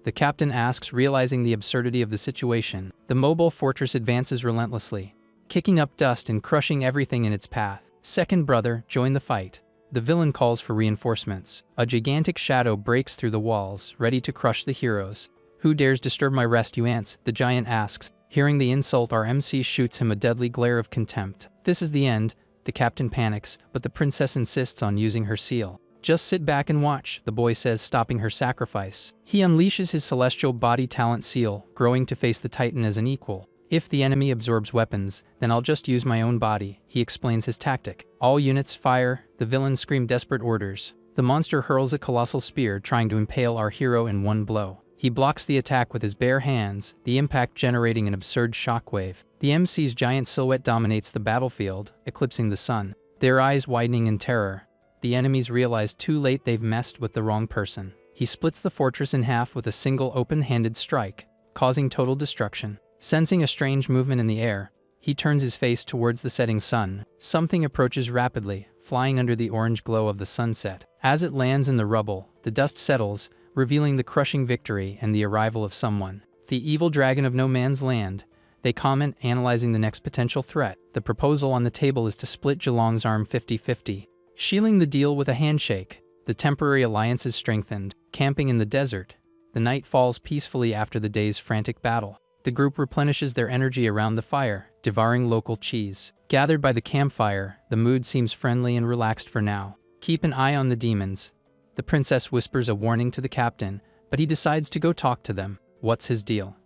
the captain asks, realizing the absurdity of the situation. The mobile fortress advances relentlessly, kicking up dust and crushing everything in its path. "Second brother, join the fight." The villain calls for reinforcements. A gigantic shadow breaks through the walls, ready to crush the heroes. "Who dares disturb my rest, you ants?" the giant asks. Hearing the insult, our MC shoots him a deadly glare of contempt. This is the end. The captain panics, but the princess insists on using her seal. "Just sit back and watch," the boy says, stopping her sacrifice. He unleashes his celestial body talent seal, growing to face the titan as an equal. "If the enemy absorbs weapons, then I'll just use my own body," he explains his tactic. "All units fire," the villains scream desperate orders. The monster hurls a colossal spear, trying to impale our hero in one blow. He blocks the attack with his bare hands, the impact generating an absurd shockwave. The MC's giant silhouette dominates the battlefield, eclipsing the sun, their eyes widening in terror. The enemies realize too late they've messed with the wrong person. He splits the fortress in half with a single open-handed strike, causing total destruction. Sensing a strange movement in the air, he turns his face towards the setting sun. Something approaches rapidly, flying under the orange glow of the sunset. As it lands in the rubble, the dust settles, revealing the crushing victory and the arrival of someone. "The evil dragon of no man's land," they comment, analyzing the next potential threat. The proposal on the table is to split Geelong's arm 50-50. Sealing the deal with a handshake, the temporary alliance is strengthened. Camping in the desert, the night falls peacefully after the day's frantic battle. The group replenishes their energy around the fire, devouring local cheese. Gathered by the campfire, the mood seems friendly and relaxed for now. "Keep an eye on the demons." The princess whispers a warning to the captain, but he decides to go talk to them. What's his deal?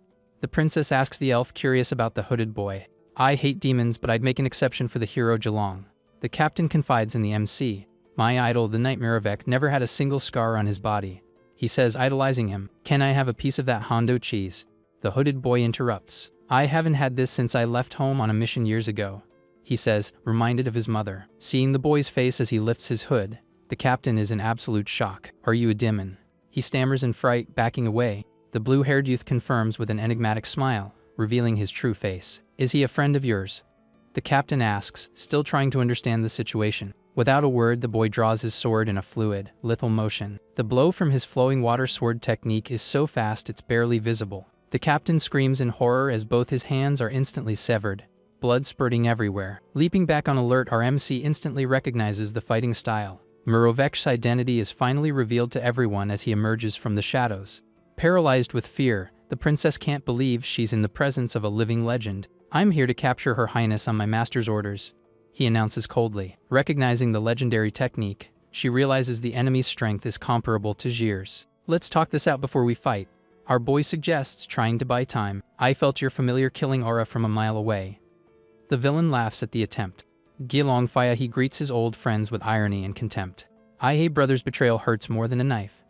The princess asks the elf, curious about the hooded boy. "I hate demons, but I'd make an exception for the hero Geelong." The captain confides in the MC. "My idol, the Nightmare Evek, never had a single scar on his body," he says, idolizing him. "Can I have a piece of that Hondo cheese?" The hooded boy interrupts. "I haven't had this since I left home on a mission years ago," he says, reminded of his mother. Seeing the boy's face as he lifts his hood, the captain is in absolute shock. "Are you a demon?" he stammers in fright, backing away. The blue-haired youth confirms with an enigmatic smile, revealing his true face. "Is he a friend of yours?" the captain asks, still trying to understand the situation. Without a word, the boy draws his sword in a fluid, lethal motion. The blow from his flowing water sword technique is so fast it's barely visible. The captain screams in horror as both his hands are instantly severed, blood spurting everywhere. Leaping back on alert, our MC instantly recognizes the fighting style. Merovech's identity is finally revealed to everyone as he emerges from the shadows. Paralyzed with fear, the princess can't believe she's in the presence of a living legend. "I'm here to capture Her Highness on my master's orders," he announces coldly. Recognizing the legendary technique, she realizes the enemy's strength is comparable to Jir's. "Let's talk this out before we fight," our boy suggests, trying to buy time. "I felt your familiar killing aura from a mile away." The villain laughs at the attempt. Gilongfaya, he greets his old friends with irony and contempt. "I hate brother's betrayal hurts more than a knife."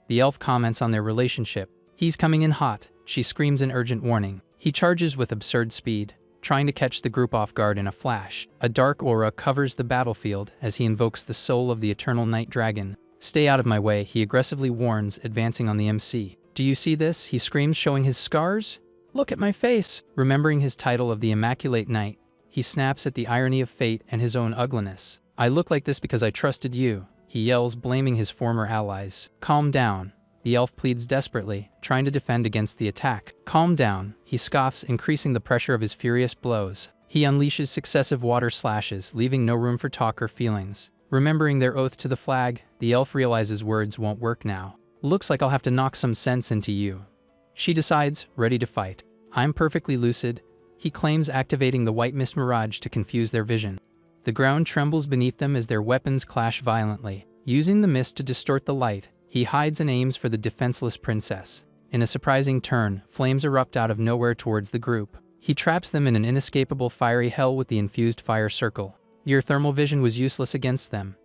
The elf comments on their relationship. "He's coming in hot," she screams in urgent warning. He charges with absurd speed, trying to catch the group off guard in a flash. A dark aura covers the battlefield as he invokes the soul of the eternal night dragon. "Stay out of my way," he aggressively warns, advancing on the MC. "Do you see this?" he screams, showing his scars. "Look at my face." Remembering his title of the Immaculate Knight, he snaps at the irony of fate and his own ugliness. "I look like this because I trusted you," he yells, blaming his former allies. "Calm down," the elf pleads desperately, trying to defend against the attack. "Calm down," he scoffs, increasing the pressure of his furious blows. He unleashes successive water slashes, leaving no room for talk or feelings. Remembering their oath to the flag, the elf realizes words won't work now. "Looks like I'll have to knock some sense into you," she decides, ready to fight. "I'm perfectly lucid," he claims, activating the white mist mirage to confuse their vision. The ground trembles beneath them as their weapons clash violently. Using the mist to distort the light, he hides and aims for the defenseless princess. In a surprising turn, flames erupt out of nowhere towards the group. He traps them in an inescapable fiery hell with the infused fire circle. "Your thermal vision was useless against them,"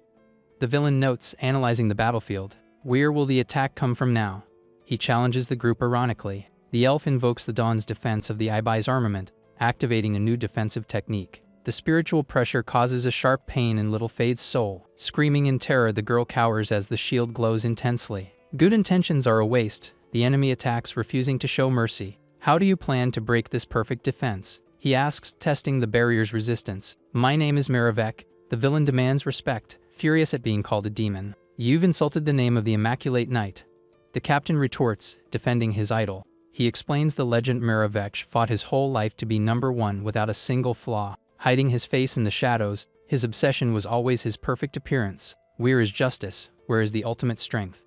the villain notes, analyzing the battlefield. "Where will the attack come from now?" He challenges the group ironically. The elf invokes the Dawn's defense of the Ibai's armament, activating a new defensive technique. The spiritual pressure causes a sharp pain in Little Fade's soul. Screaming in terror, the girl cowers as the shield glows intensely. Good intentions are a waste. The enemy attacks, refusing to show mercy. "How do you plan to break this perfect defense?" he asks, testing the barrier's resistance. "My name is Merovech," the villain demands respect, furious at being called a demon. "You've insulted the name of the Immaculate Knight," the captain retorts, defending his idol. He explains the legend Merovech fought his whole life to be number one without a single flaw. Hiding his face in the shadows, his obsession was always his perfect appearance. "Where is justice? Where is the ultimate strength?"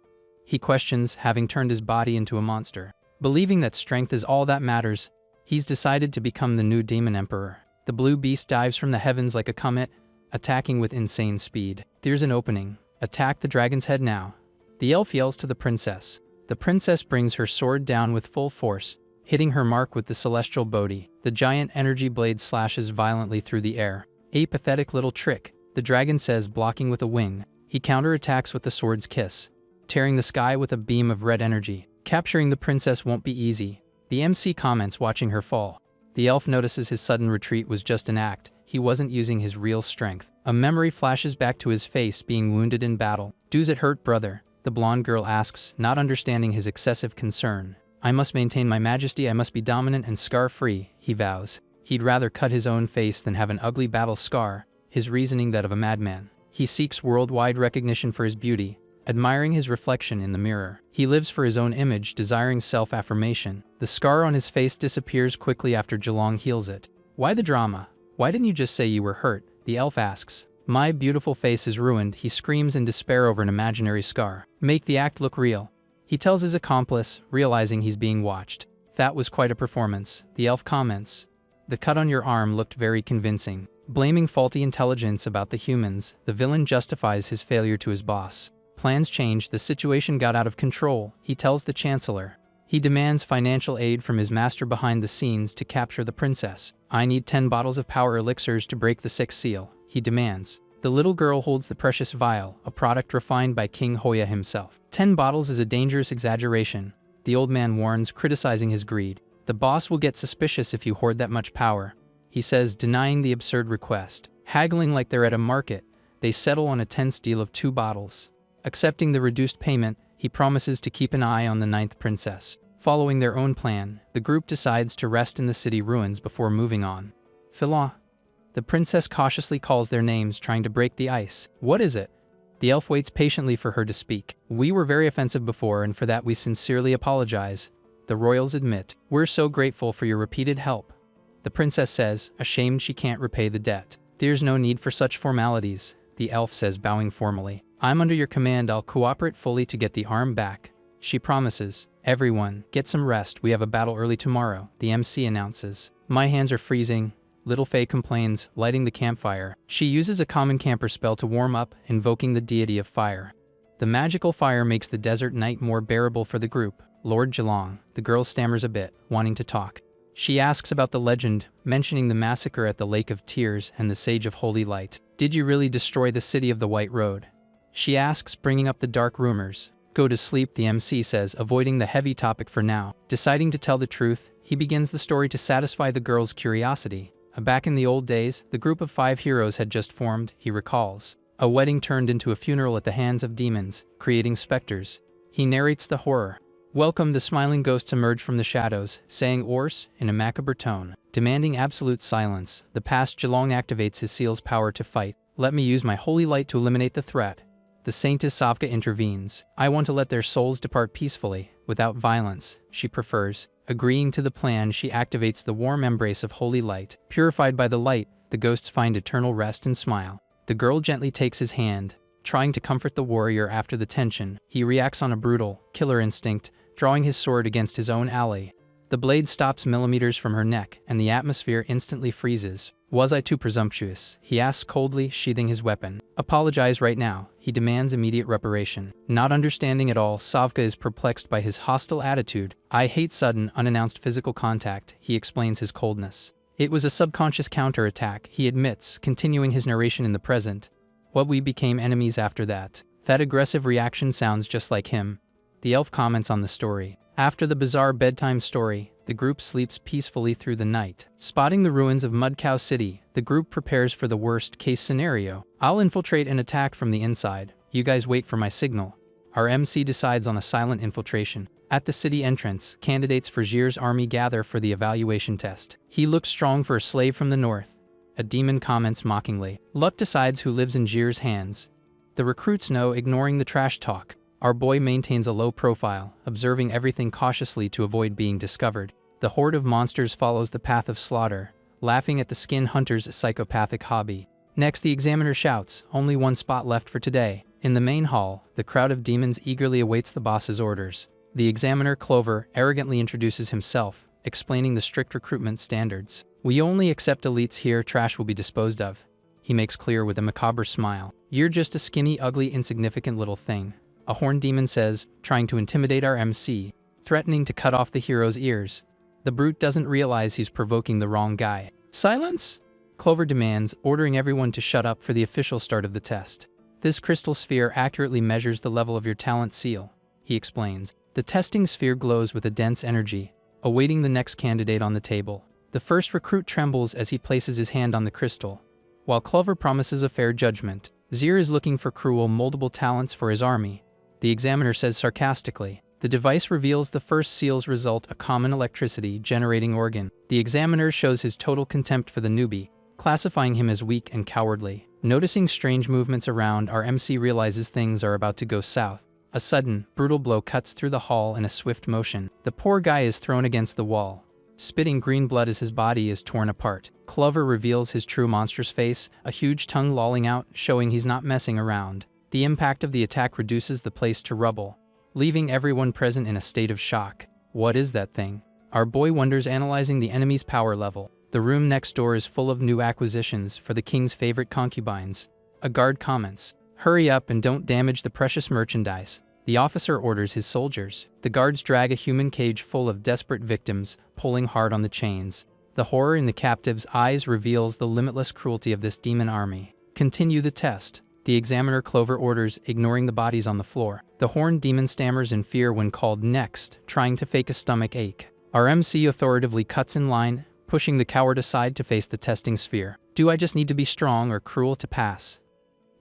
he questions, having turned his body into a monster. Believing that strength is all that matters, he's decided to become the new demon emperor. The blue beast dives from the heavens like a comet, attacking with insane speed. There's an opening. "Attack the dragon's head now," the elf yells to the princess. The princess brings her sword down with full force, hitting her mark with the celestial bodhi. The giant energy blade slashes violently through the air. "A pathetic little trick," the dragon says, blocking with a wing. He counterattacks with the sword's kiss, tearing the sky with a beam of red energy. "Capturing the princess won't be easy," the MC comments, watching her fall. The elf notices his sudden retreat was just an act. He wasn't using his real strength. A memory flashes back to his face being wounded in battle. "Does it hurt, brother?" the blonde girl asks, not understanding his excessive concern. "I must maintain my majesty, I must be dominant and scar-free," he vows. He'd rather cut his own face than have an ugly battle scar, his reasoning that of a madman. He seeks worldwide recognition for his beauty, admiring his reflection in the mirror. He lives for his own image, desiring self-affirmation. The scar on his face disappears quickly after Jelong heals it. "Why the drama? Why didn't you just say you were hurt?" the elf asks. "My beautiful face is ruined," he screams in despair over an imaginary scar. "Make the act look real," he tells his accomplice, realizing he's being watched. "That was quite a performance," the elf comments. "The cut on your arm looked very convincing." Blaming faulty intelligence about the humans, the villain justifies his failure to his boss. Plans change, the situation got out of control, he tells the chancellor. He demands financial aid from his master behind the scenes to capture the princess. "I need 10 bottles of power elixirs to break the 6th seal, he demands. The little girl holds the precious vial, a product refined by King Hoya himself. 10 bottles is a dangerous exaggeration, the old man warns, criticizing his greed. "The boss will get suspicious if you hoard that much power," he says, denying the absurd request. Haggling like they're at a market, they settle on a tense deal of 2 bottles. Accepting the reduced payment, he promises to keep an eye on the 9th princess. Following their own plan, the group decides to rest in the city ruins before moving on. "Phila," the princess cautiously calls their names, trying to break the ice. "What is it?" The elf waits patiently for her to speak. "We were very offensive before, and for that we sincerely apologize," The royals admit, "We're so grateful for your repeated help." The princess says, ashamed she can't repay the debt. "There's no need for such formalities," the elf says, bowing formally. "I'm under your command. I'll cooperate fully to get the arm back." She promises. "Everyone, get some rest. We have a battle early tomorrow," the MC announces. "My hands are freezing," Little Faye complains, lighting the campfire. She uses a common camper spell to warm up, invoking the deity of fire. The magical fire makes the desert night more bearable for the group. Lord Geelong, the girl stammers a bit, wanting to talk. She asks about the legend, mentioning the massacre at the Lake of Tears and the Sage of Holy Light. "Did you really destroy the city of the White Road?" she asks, bringing up the dark rumors. "Go to sleep," the MC says, avoiding the heavy topic for now. Deciding to tell the truth, he begins the story to satisfy the girl's curiosity. Back in the old days, the group of 5 heroes had just formed, he recalls. A wedding turned into a funeral at the hands of demons, creating specters. He narrates the horror. "Welcome," the smiling ghosts emerge from the shadows, saying "Ors" in a macabre tone. Demanding absolute silence, the past Geelong activates his seal's power to fight. "Let me use my holy light to eliminate the threat." The Saintess Savka intervenes. "I want to let their souls depart peacefully, without violence," she prefers. Agreeing to the plan, she activates the warm embrace of holy light. Purified by the light, the ghosts find eternal rest and smile. The girl gently takes his hand, trying to comfort the warrior after the tension. He reacts on a brutal, killer instinct, drawing his sword against his own ally. The blade stops millimeters from her neck, and the atmosphere instantly freezes. "Was I too presumptuous?" he asks coldly, sheathing his weapon. "Apologize right now," he demands immediate reparation. Not understanding at all, Savka is perplexed by his hostile attitude. "I hate sudden, unannounced physical contact," he explains his coldness. "It was a subconscious counterattack," he admits, continuing his narration in the present. "What, we became enemies after that?" That aggressive reaction sounds just like him. The elf comments on the story. After the bizarre bedtime story, the group sleeps peacefully through the night. Spotting the ruins of Mud Cow City, the group prepares for the worst-case scenario. "I'll infiltrate and attack from the inside. You guys wait for my signal." Our MC decides on a silent infiltration. At the city entrance, candidates for Jir's army gather for the evaluation test. "He looks strong for a slave from the north," a demon comments mockingly. "Luck decides who lives in Jir's hands." The recruits know, ignoring the trash talk. Our boy maintains a low profile, observing everything cautiously to avoid being discovered. The horde of monsters follows the path of slaughter, laughing at the skin hunter's psychopathic hobby. Next, the examiner shouts, "Only one spot left for today." In the main hall, the crowd of demons eagerly awaits the boss's orders. The examiner, Clover, arrogantly introduces himself, explaining the strict recruitment standards. "We only accept elites here. Trash will be disposed of," he makes clear with a macabre smile. "You're just a skinny, ugly, insignificant little thing," a horned demon says, trying to intimidate our MC, threatening to cut off the hero's ears. The brute doesn't realize he's provoking the wrong guy. "Silence!" Clover demands, ordering everyone to shut up for the official start of the test. "This crystal sphere accurately measures the level of your talent seal," he explains. The testing sphere glows with a dense energy, awaiting the next candidate on the table. The first recruit trembles as he places his hand on the crystal. While Clover promises a fair judgment, Zir is looking for cruel, moldable talents for his army. The examiner says sarcastically. The device reveals the first seal's result, a common electricity-generating organ. The examiner shows his total contempt for the newbie, classifying him as weak and cowardly. Noticing strange movements around, our MC realizes things are about to go south. A sudden, brutal blow cuts through the hall in a swift motion. The poor guy is thrown against the wall, spitting green blood as his body is torn apart. Clover reveals his true monstrous face, a huge tongue lolling out, showing he's not messing around. The impact of the attack reduces the place to rubble, leaving everyone present in a state of shock. "What is that thing?" our boy wonders, analyzing the enemy's power level. The room next door is full of new acquisitions for the king's favorite concubines. A guard comments, "Hurry up and don't damage the precious merchandise." The officer orders his soldiers. The guards drag a human cage full of desperate victims, pulling hard on the chains. The horror in the captive's eyes reveals the limitless cruelty of this demon army. "Continue the test," the examiner, Clover, orders, ignoring the bodies on the floor. The horned demon stammers in fear when called next, trying to fake a stomach ache. Our MC authoritatively cuts in line, pushing the coward aside to face the testing sphere. "Do I just need to be strong or cruel to pass?"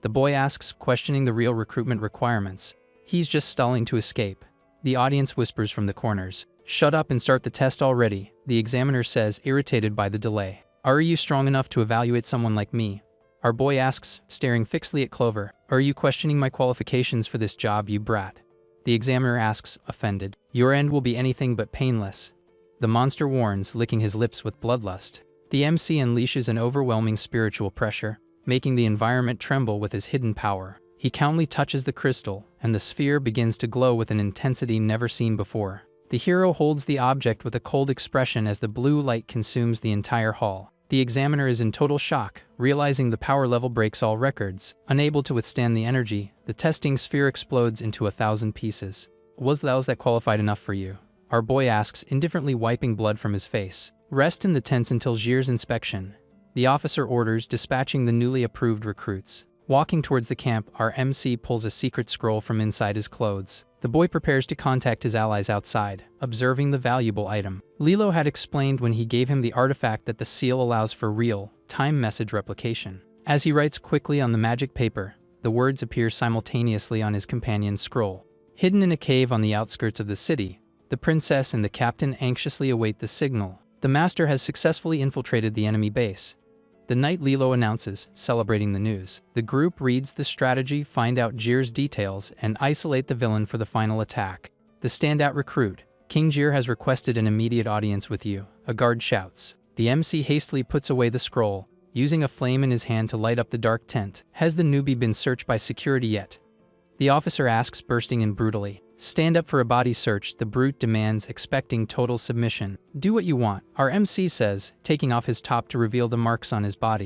the boy asks, questioning the real recruitment requirements. He's just stalling to escape. The audience whispers from the corners. "Shut up and start the test already," the examiner says, irritated by the delay. "Are you strong enough to evaluate someone like me?" our boy asks, staring fixedly at Clover. "Are you questioning my qualifications for this job, you brat?" The examiner asks, offended. Your end will be anything but painless. The monster warns, licking his lips with bloodlust. The MC unleashes an overwhelming spiritual pressure, making the environment tremble with his hidden power. He calmly touches the crystal, and the sphere begins to glow with an intensity never seen before. The hero holds the object with a cold expression as the blue light consumes the entire hall. The examiner is in total shock, realizing the power level breaks all records. Unable to withstand the energy, the testing sphere explodes into 1,000 pieces. Was that qualified enough for you? Our boy asks, indifferently wiping blood from his face. Rest in the tents until Jir's inspection. The officer orders, dispatching the newly approved recruits. Walking towards the camp, our MC pulls a secret scroll from inside his clothes. The boy prepares to contact his allies outside, observing the valuable item. Lilo had explained when he gave him the artifact that the seal allows for real-time message replication. As he writes quickly on the magic paper, the words appear simultaneously on his companion's scroll. Hidden in a cave on the outskirts of the city, the princess and the captain anxiously await the signal. The master has successfully infiltrated the enemy base. The night Lilo announces, celebrating the news. The group reads the strategy, find out Jir's details, and isolate the villain for the final attack. The standout recruit. King Jir has requested an immediate audience with you, a guard shouts. The MC hastily puts away the scroll, using a flame in his hand to light up the dark tent. Has the newbie been searched by security yet? The officer asks, bursting in brutally. Stand up for a body search, the brute demands, expecting total submission. Do what you want, our MC says, taking off his top to reveal the marks on his body.